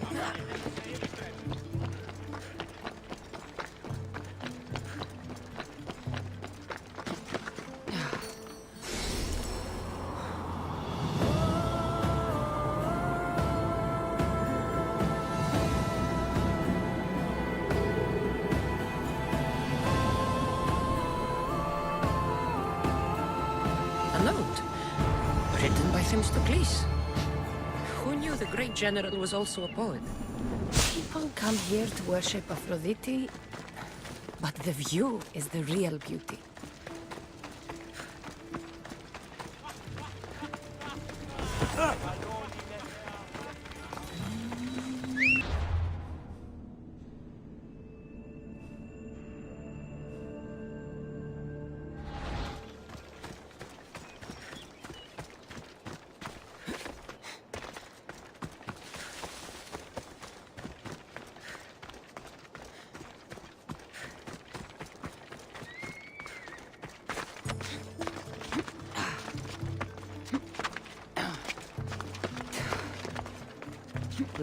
Themistocles. Who knew the great general was also a poet? People come here to worship Aphrodite, but the view is the real beauty.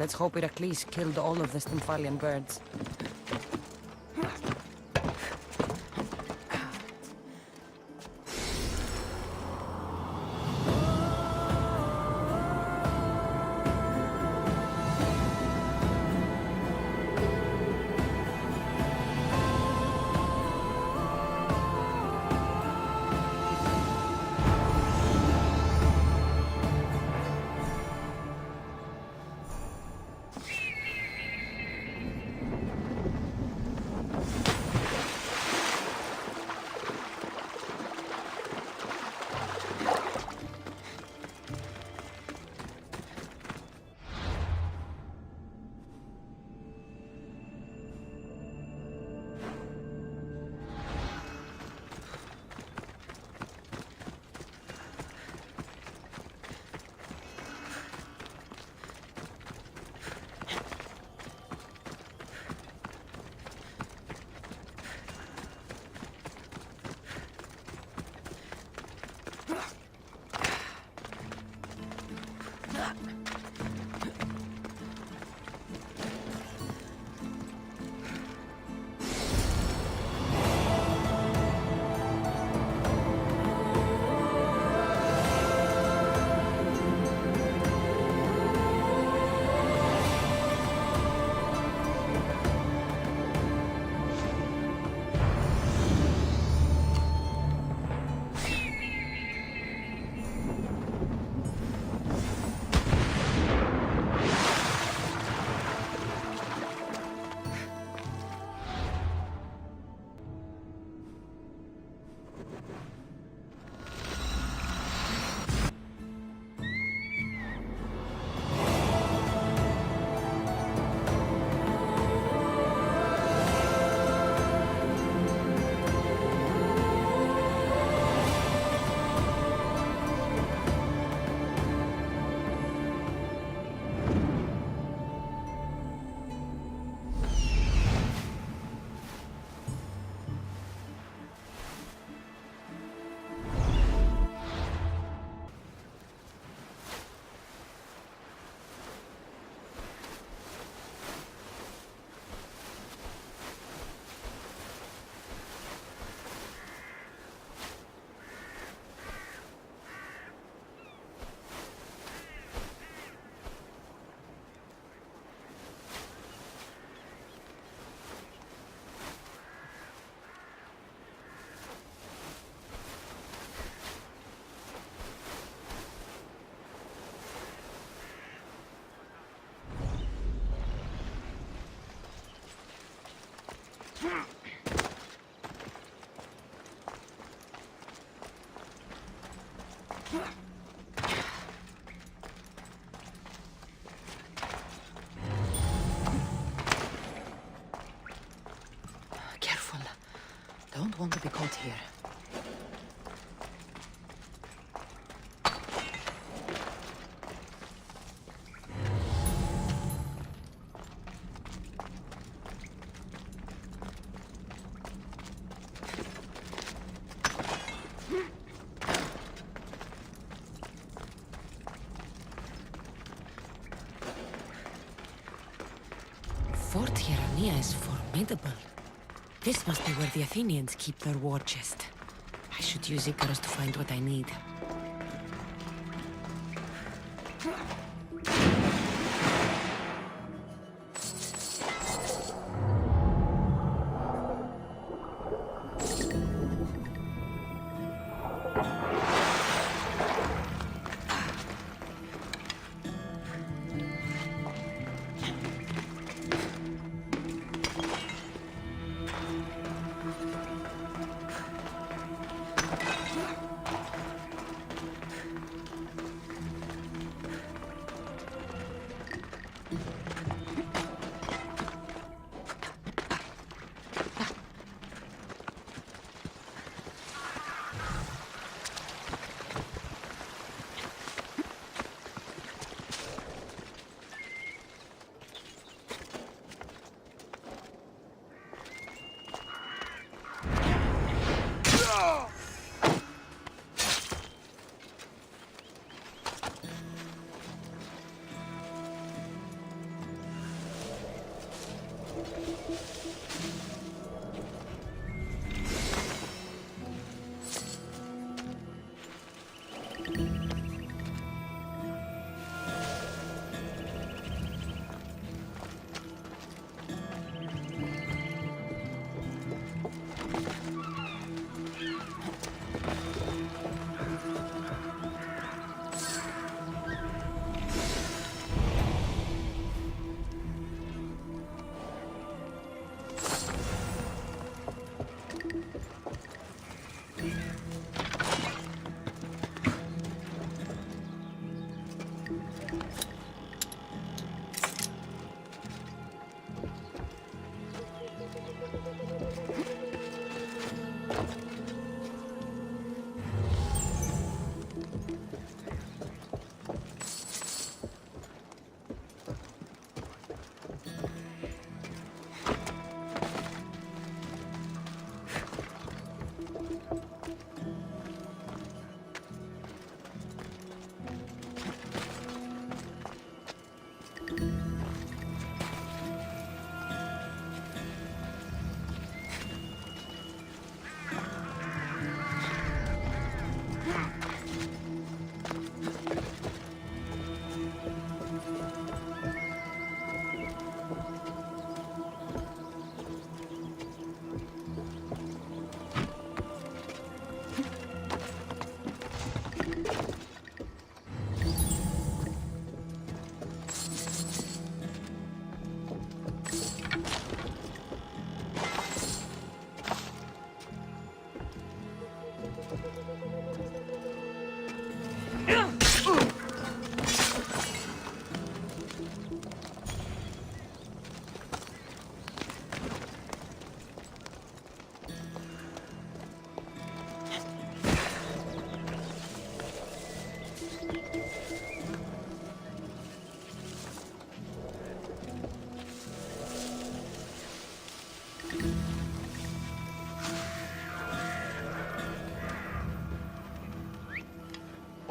Let's hope Heracles killed all of the Stymphalian birds. Don't want to be caught here. Fort Geraneia is formidable. This must be where the Athenians keep their war chest. I should use Icarus to find what I need.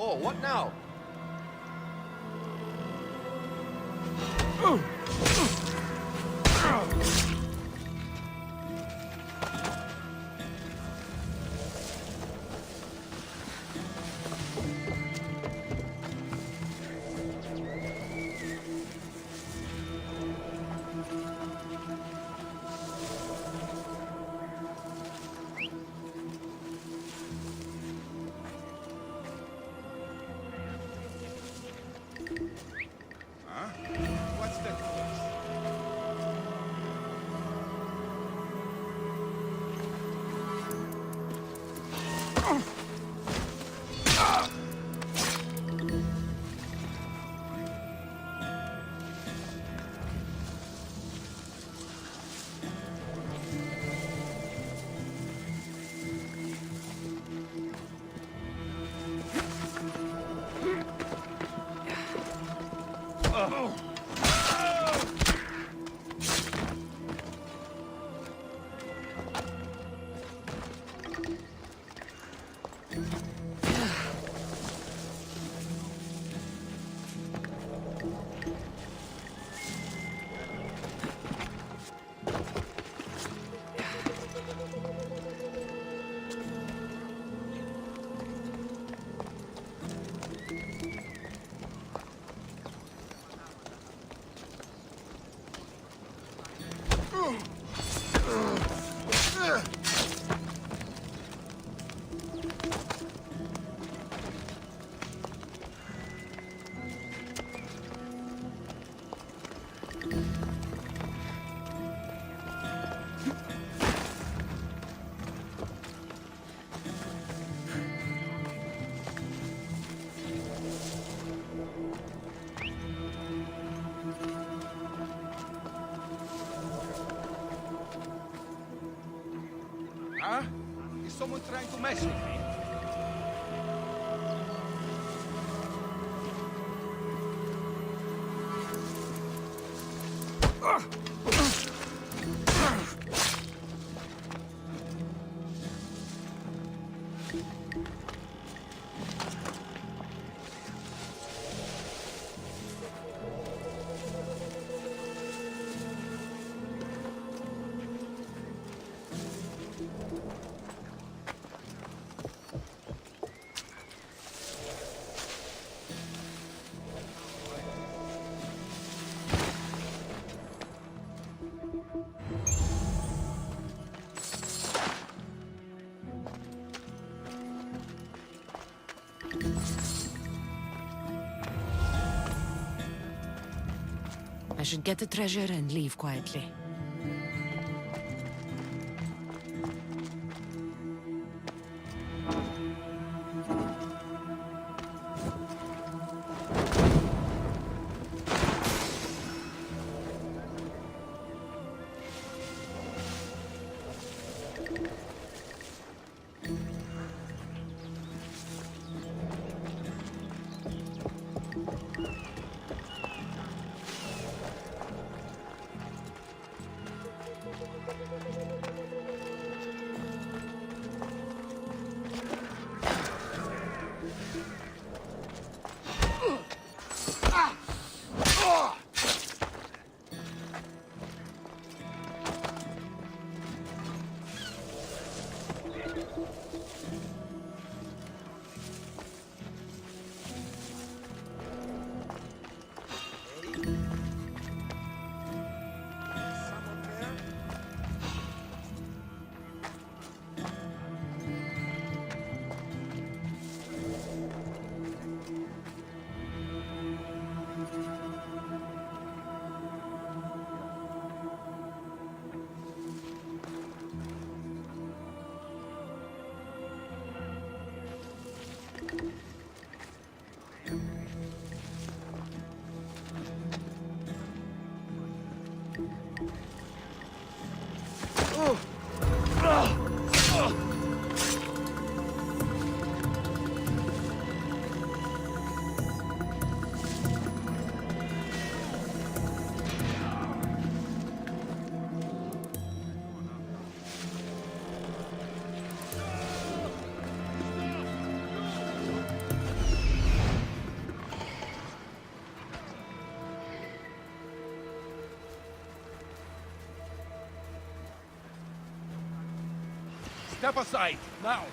Oh, what now? Huh? Is someone trying to mess with me? I should get the treasure and leave quietly. Step aside, now!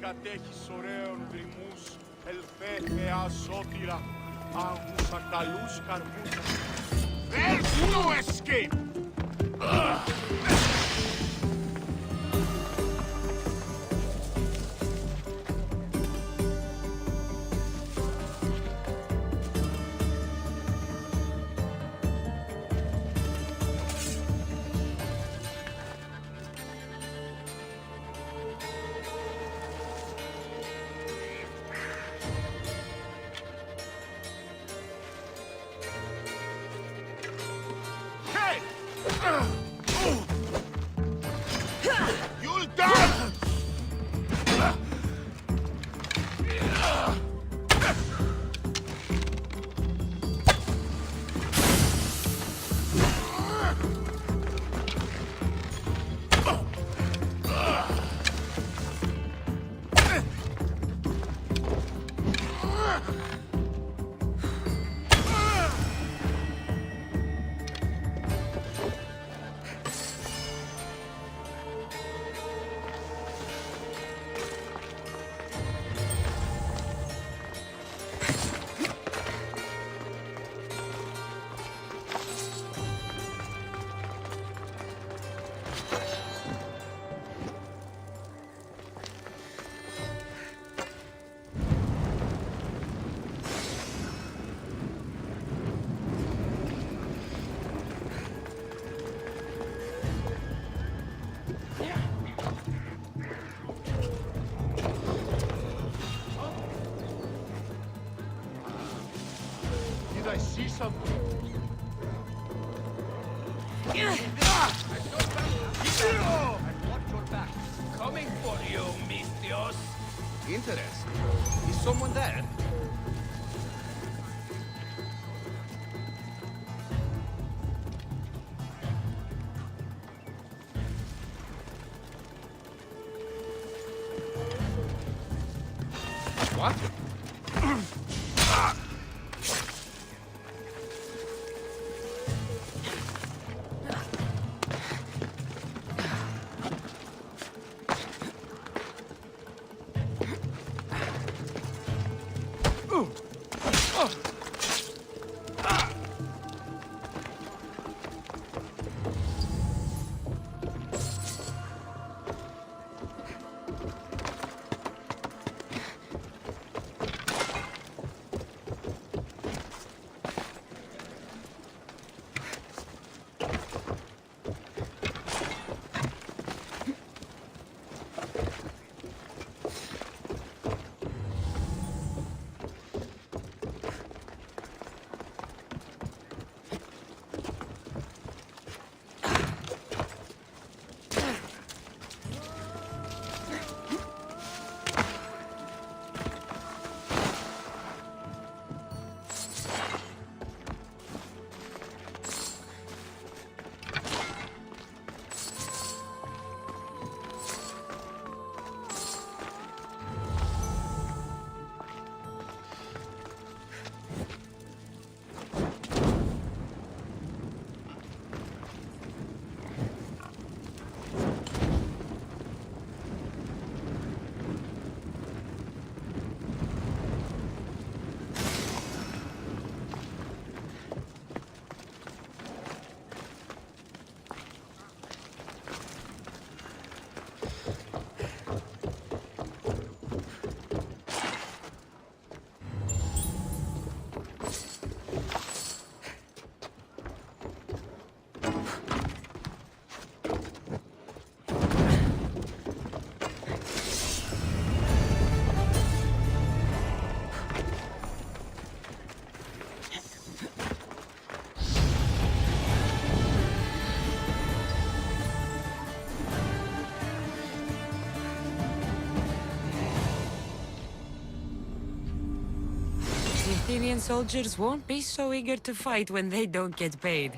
Κατέχεις ωραίων δρυμούς, ελφέ, θεά, σώτηρα, άγουσα, καλούς καρπούς. There's no escape! You'll die! I see something. Watch your back. Coming for you, Mystios. Interesting. Is someone there? What? Athenian soldiers won't be so eager to fight when they don't get paid.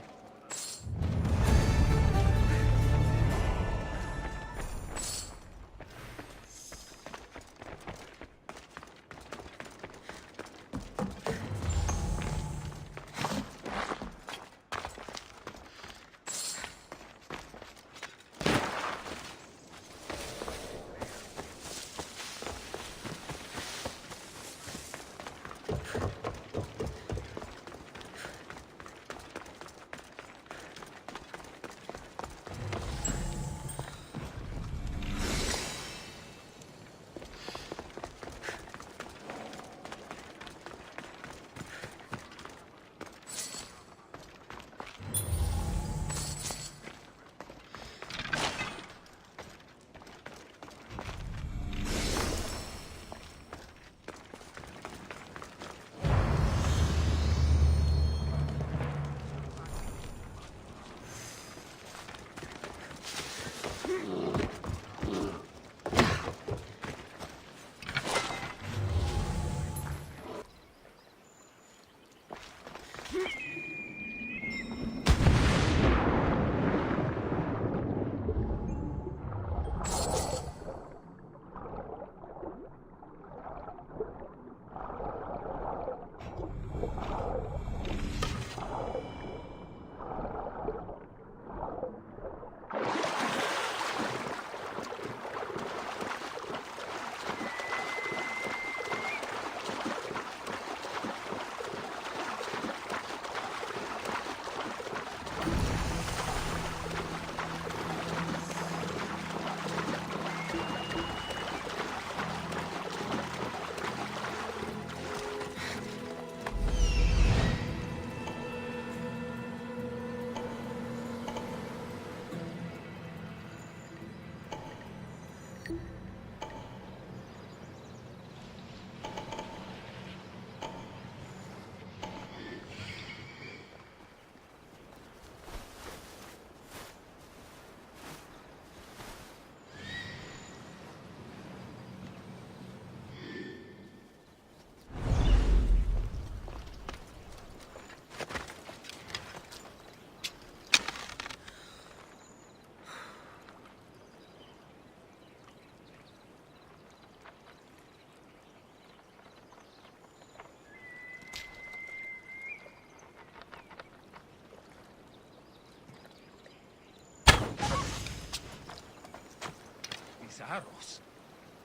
These arrows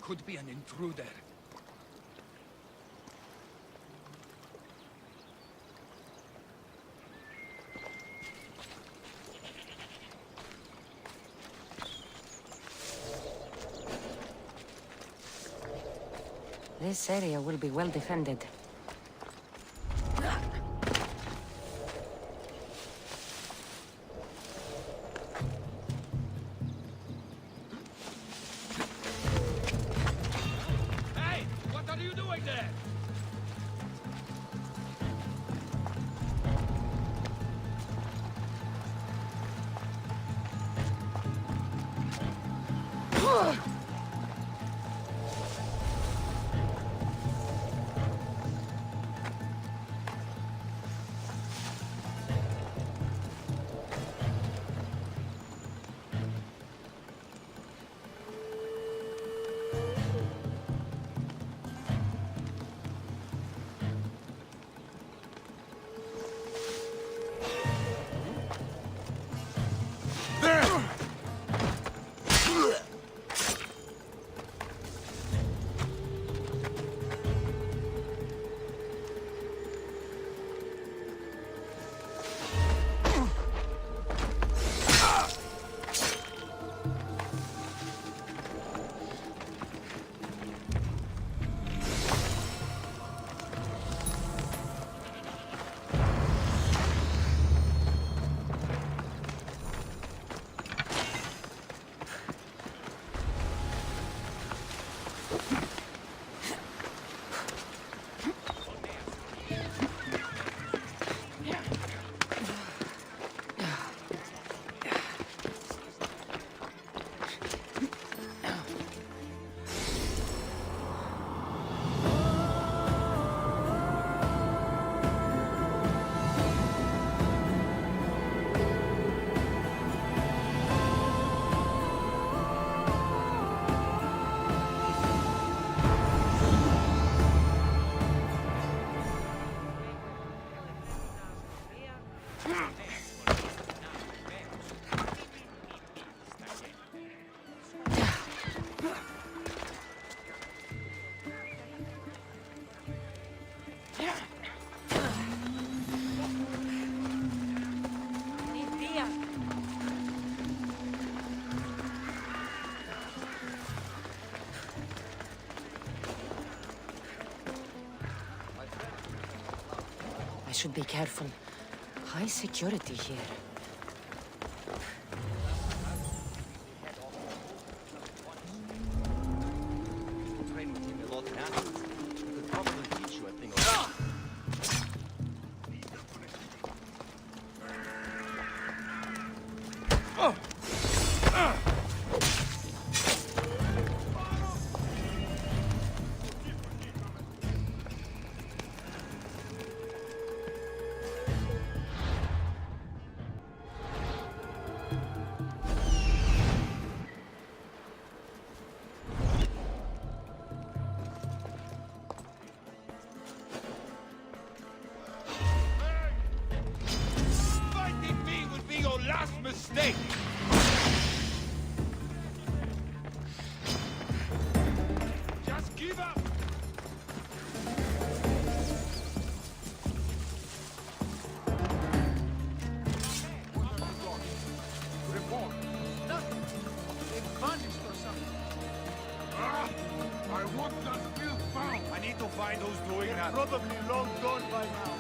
could be an intruder. This area will be well defended. Hey! What are you doing there? should be careful. High security here. Train with him a lot now. He could probably teach you a thing or two. Fighting me will be your last mistake! Just give up! Report. Nothing. They've vanished or something. I want that bill found! I need to find who's doing that. Probably long gone by now.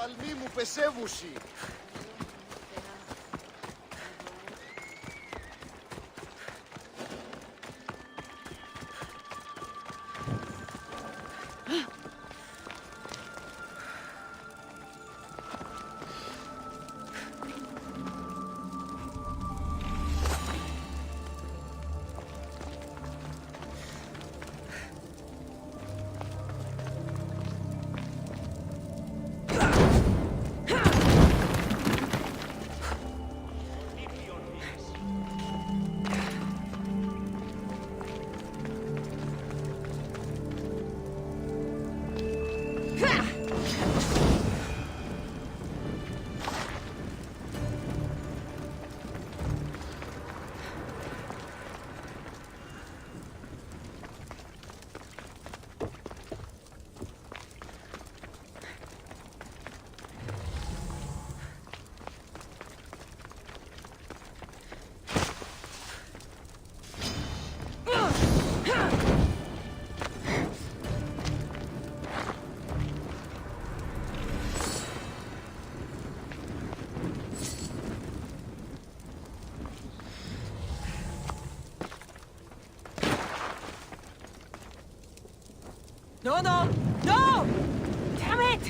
οφθαλμοί μου πεσέβουσι. No, no! No! Damn it!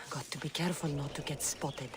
Got to be careful not to get spotted.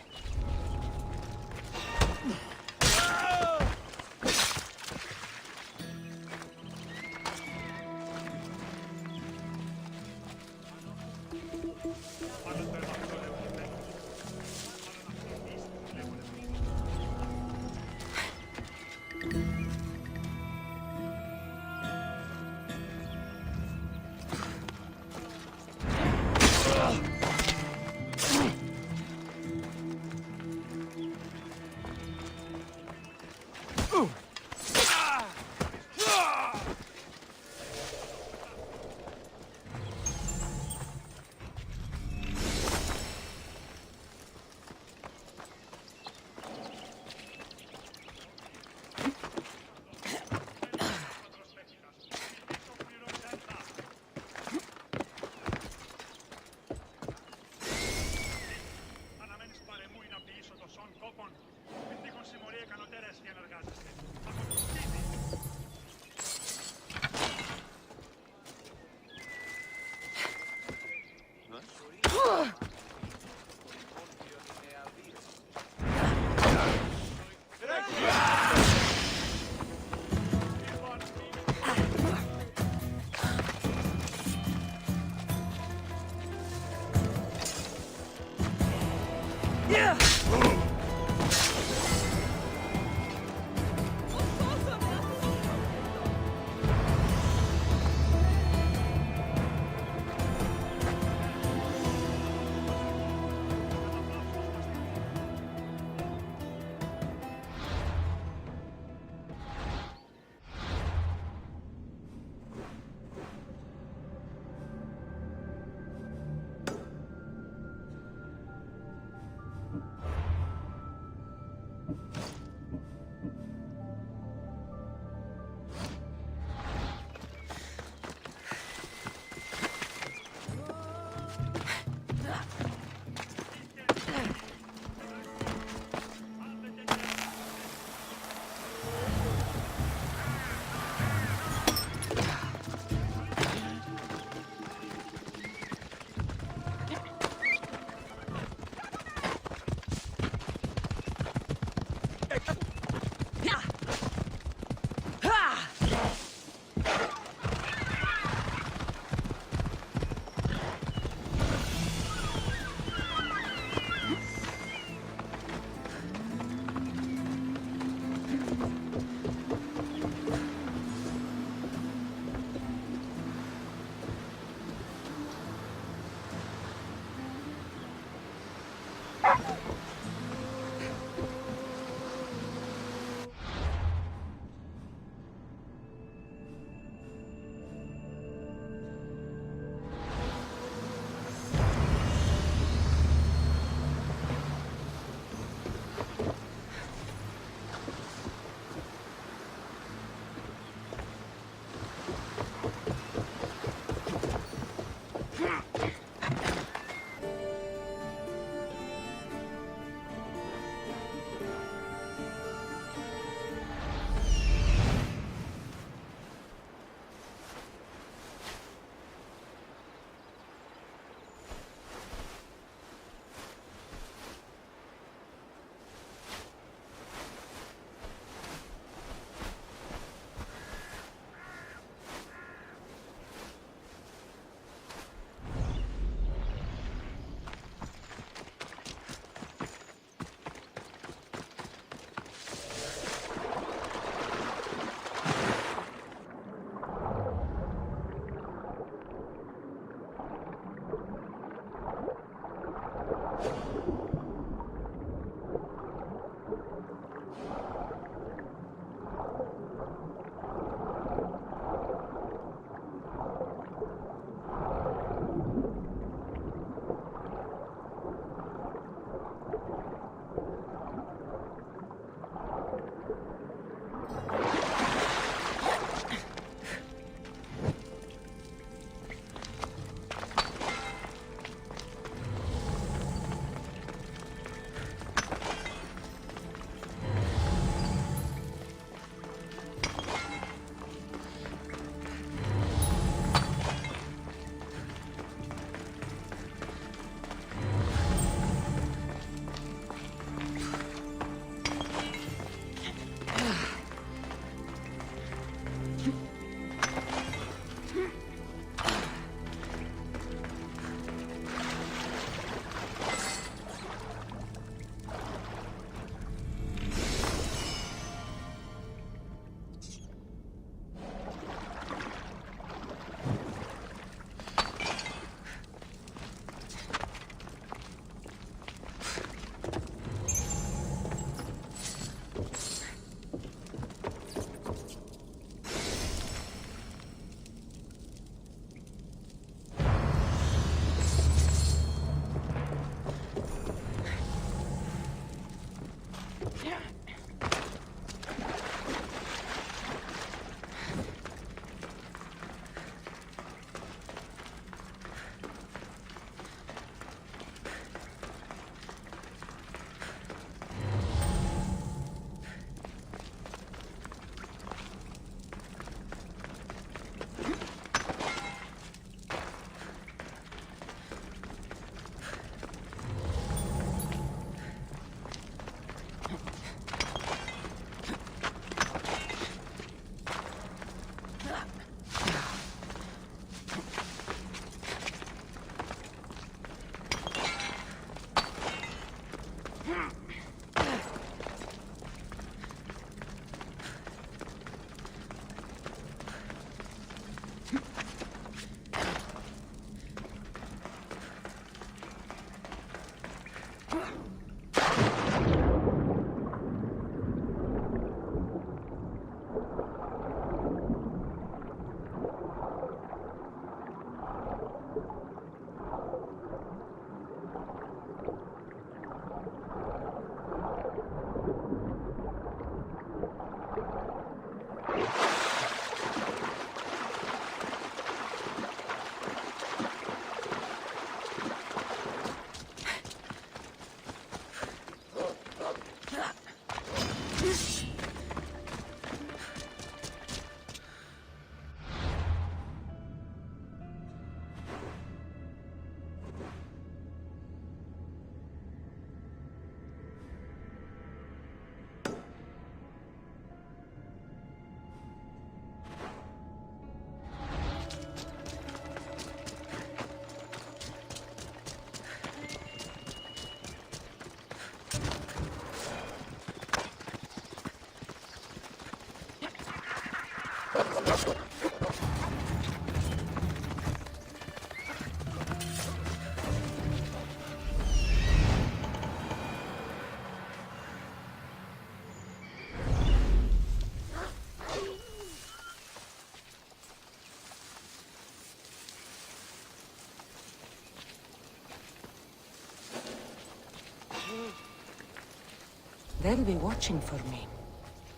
They'll be watching for me.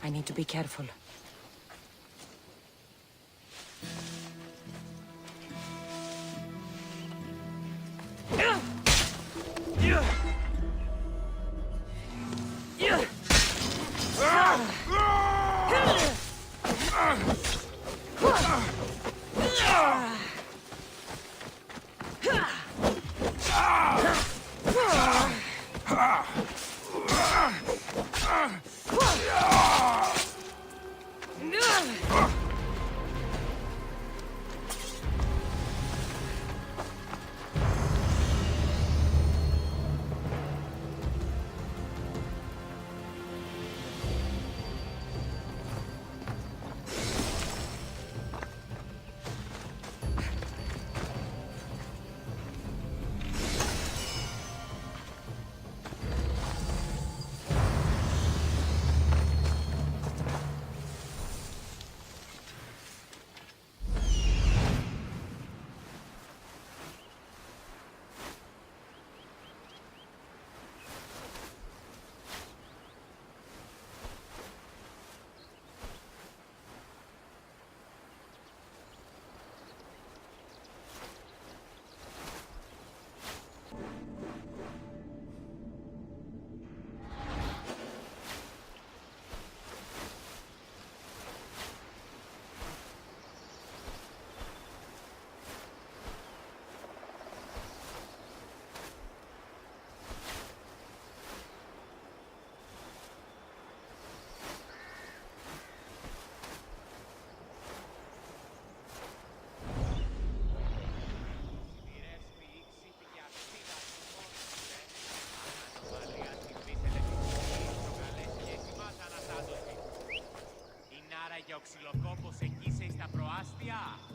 I need to be careful.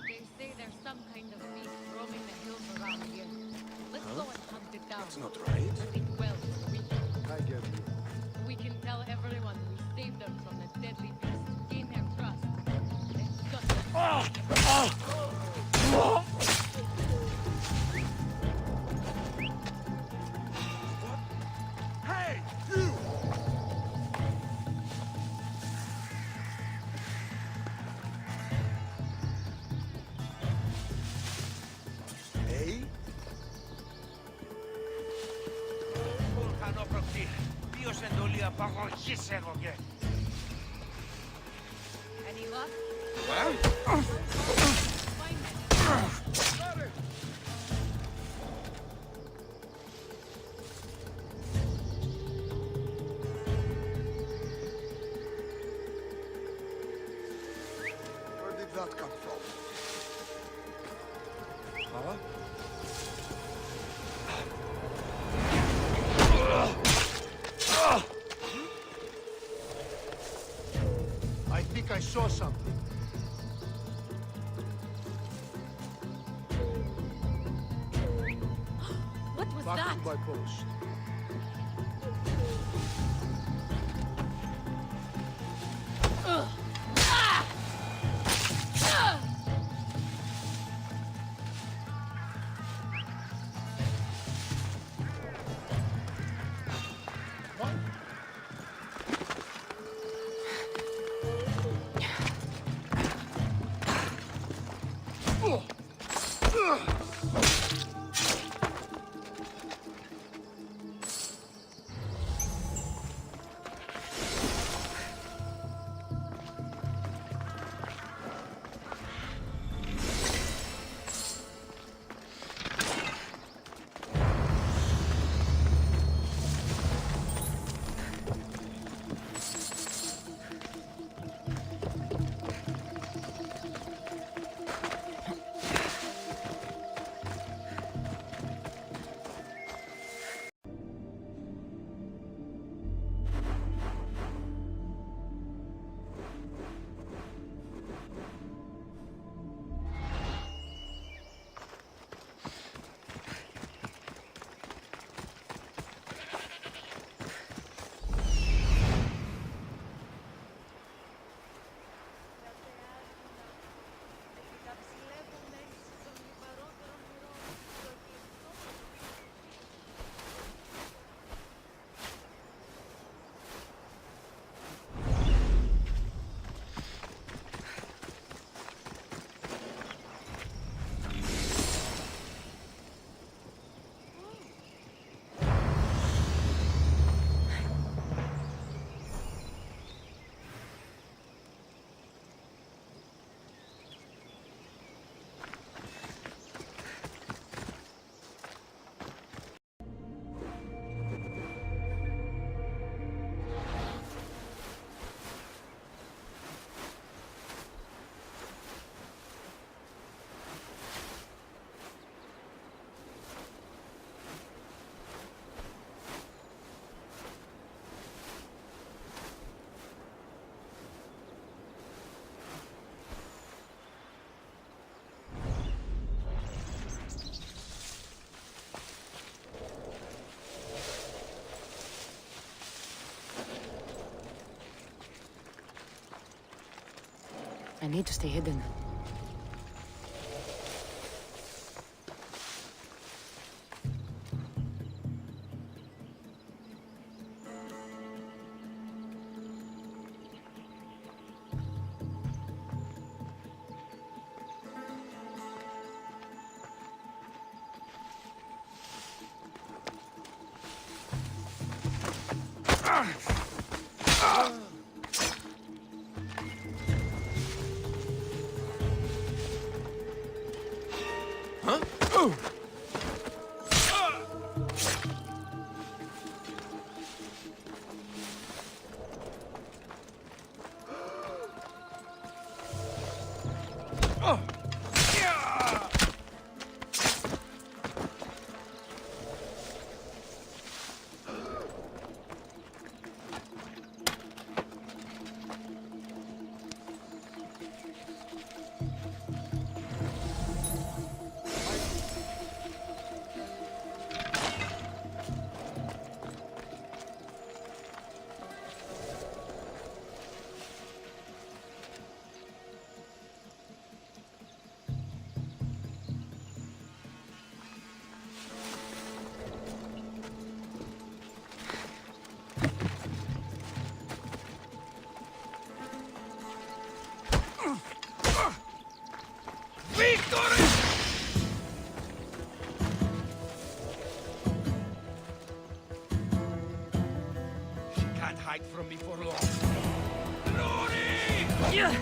They say there's some kind of beast roaming the hills around here. Let's go and hunt it down. That's not right. It well, we can. I get you. We can tell everyone we saved them from the deadly beast. Gain their trust. It's just... Hey, you! Hey? Βουλκανόπροκτη, ποιος εντολή απαγωγής έγωγε. Any luck? Where did that come from? Huh? saw something. What was Back that? to my post. I need to stay hidden. Hide from me for long. Rory! Yeah.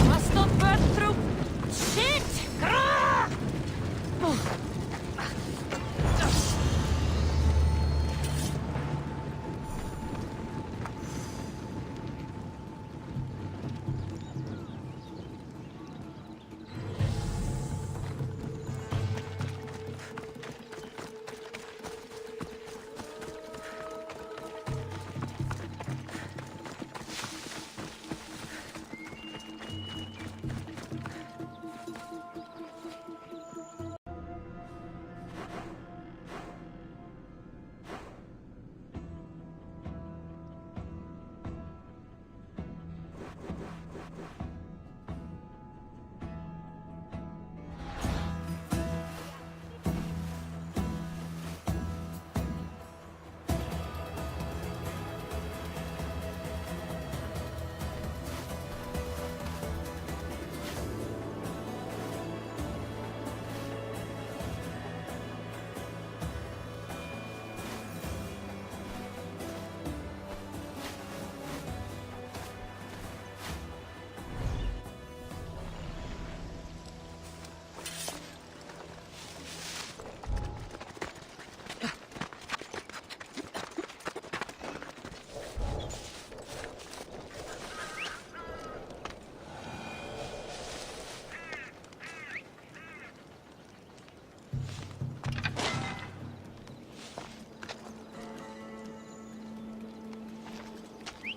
Must not burn through. Shit!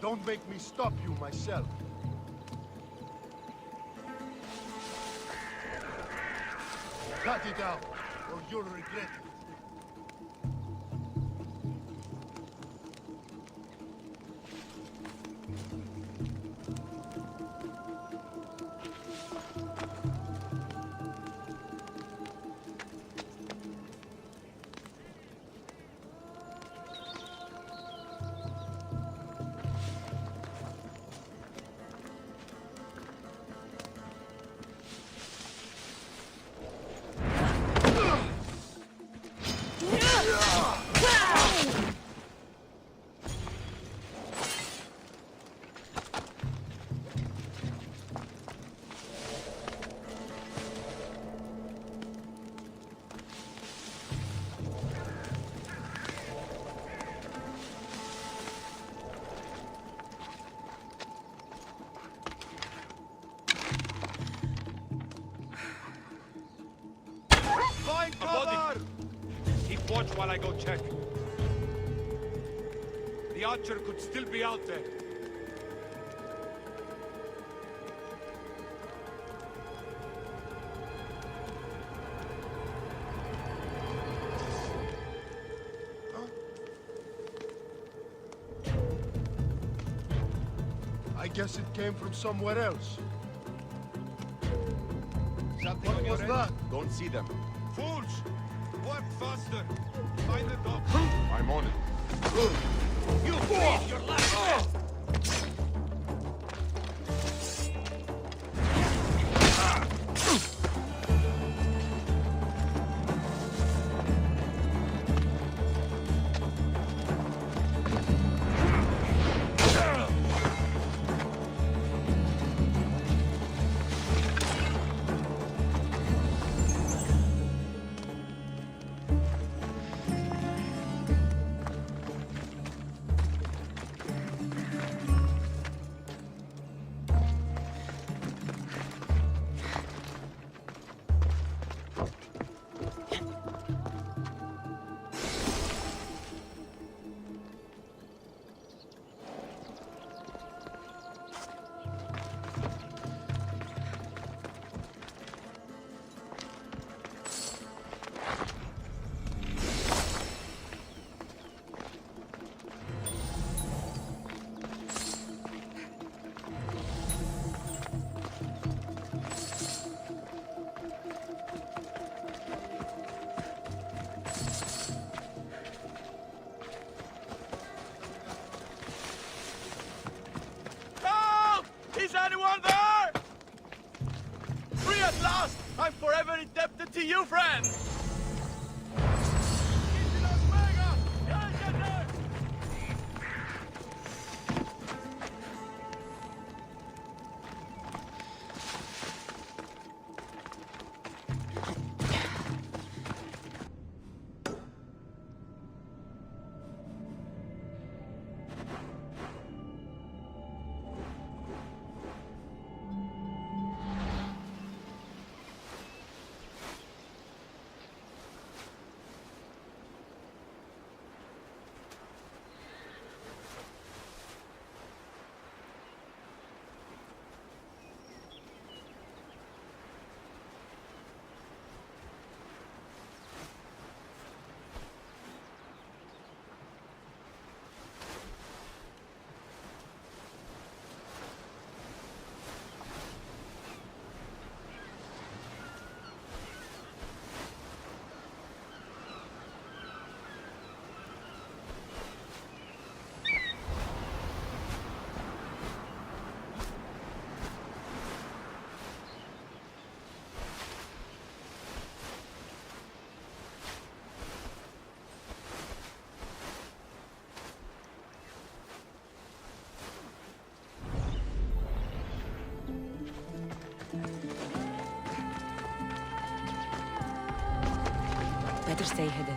Don't make me stop you myself. Cut it out, or you'll regret it. Find cover! Keep watch while I go check. The archer could still be out there. I guess it came from somewhere else. Something What was that? Don't see them. Fools! Work faster! Find the dog. I'm on it. You freeze your last breath! Is anyone there? Free at last! I'm forever indebted to you, friend! Better stay hidden.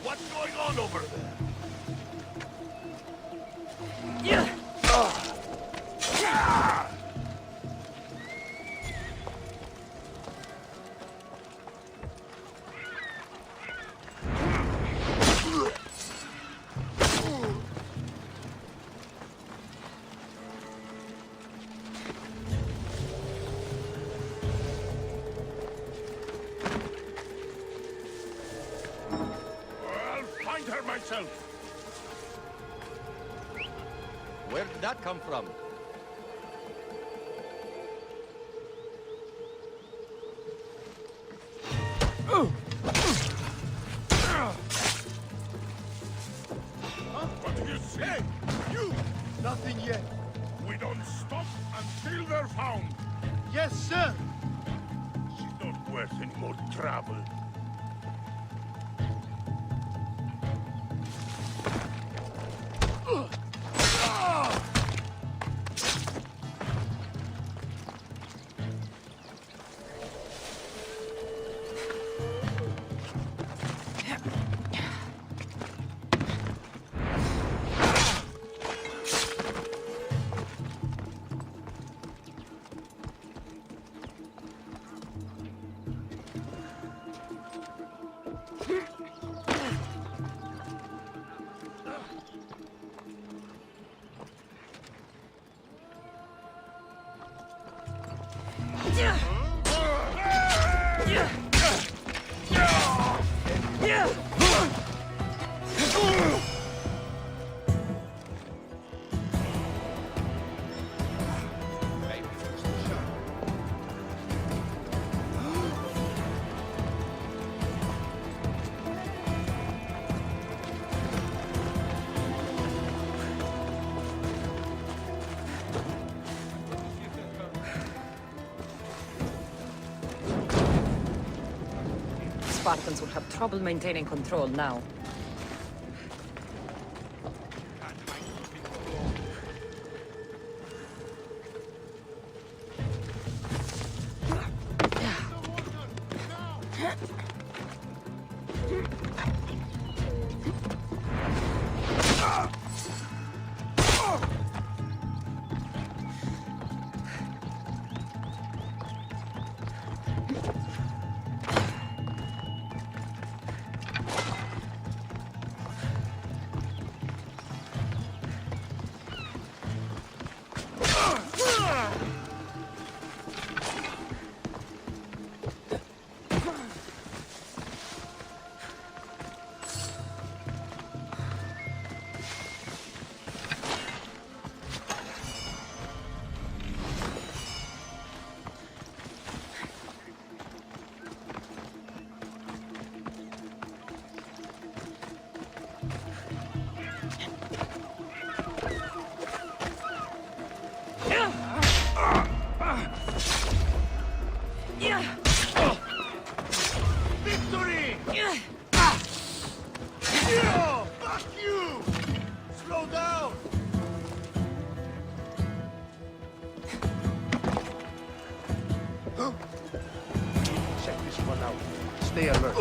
What's going on over there? I'll find her myself. Where did that come from? What do you say? You! Nothing yet. We don't stop until they're found. Yes, sir. She's not worth any more trouble. Spartans will have trouble maintaining control now. Victory! Fuck you! Slow down! Check this one out. Stay alert.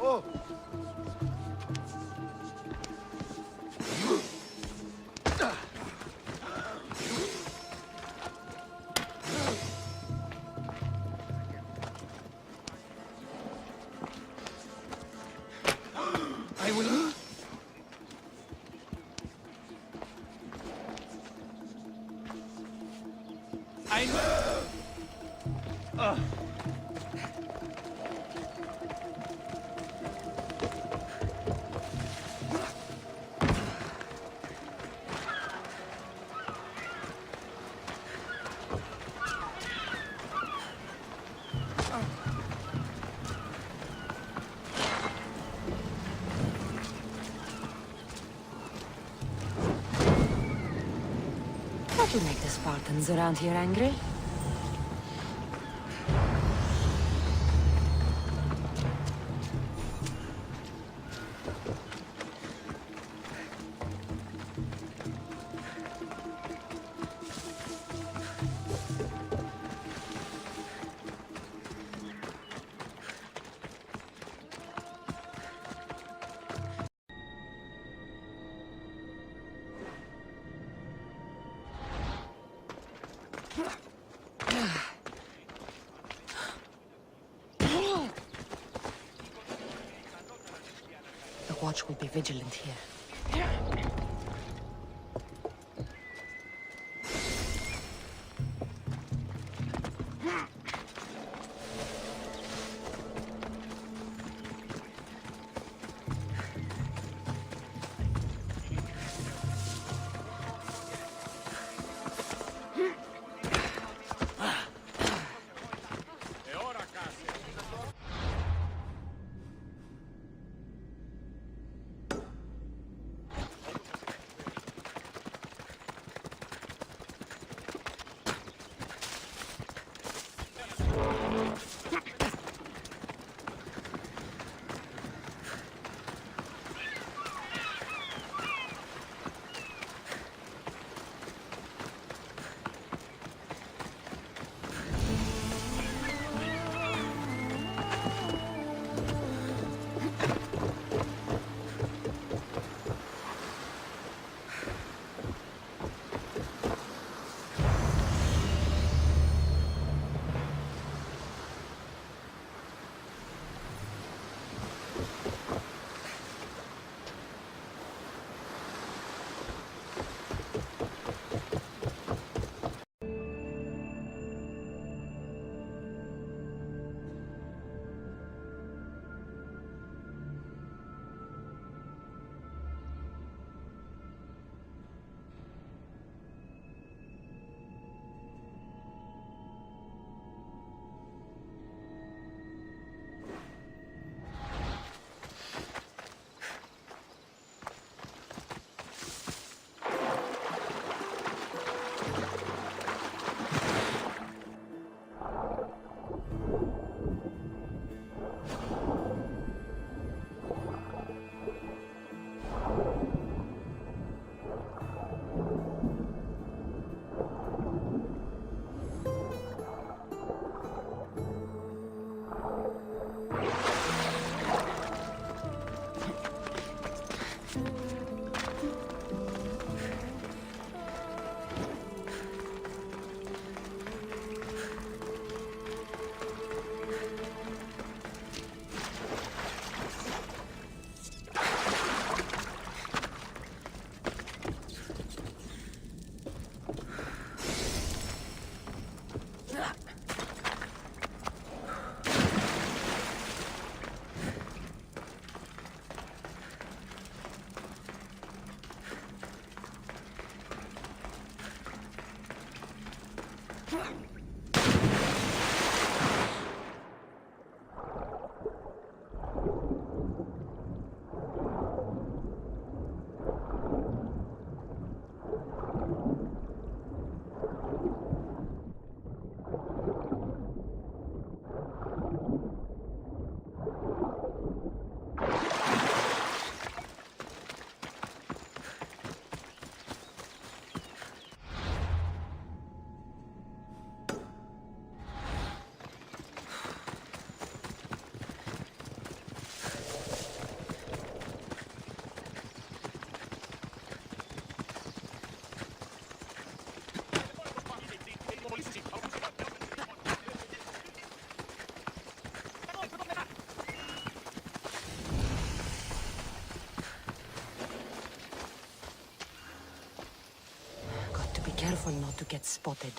Oh! I will... That will make the Spartans around here angry. The watch will be vigilant here. careful not to get spotted.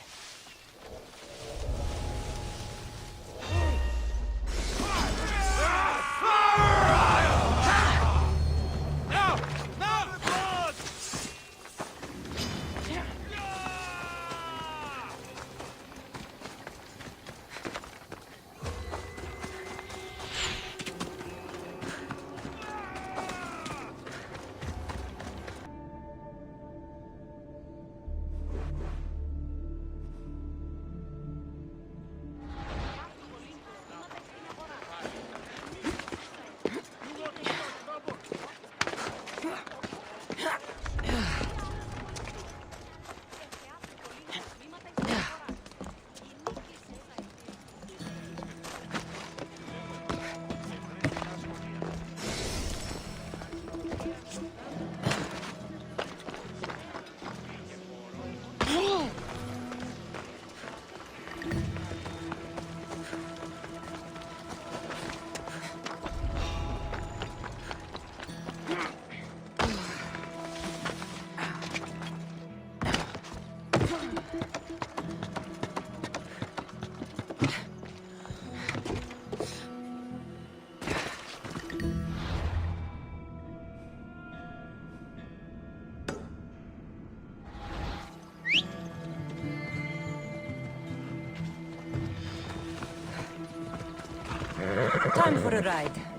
Time for a ride.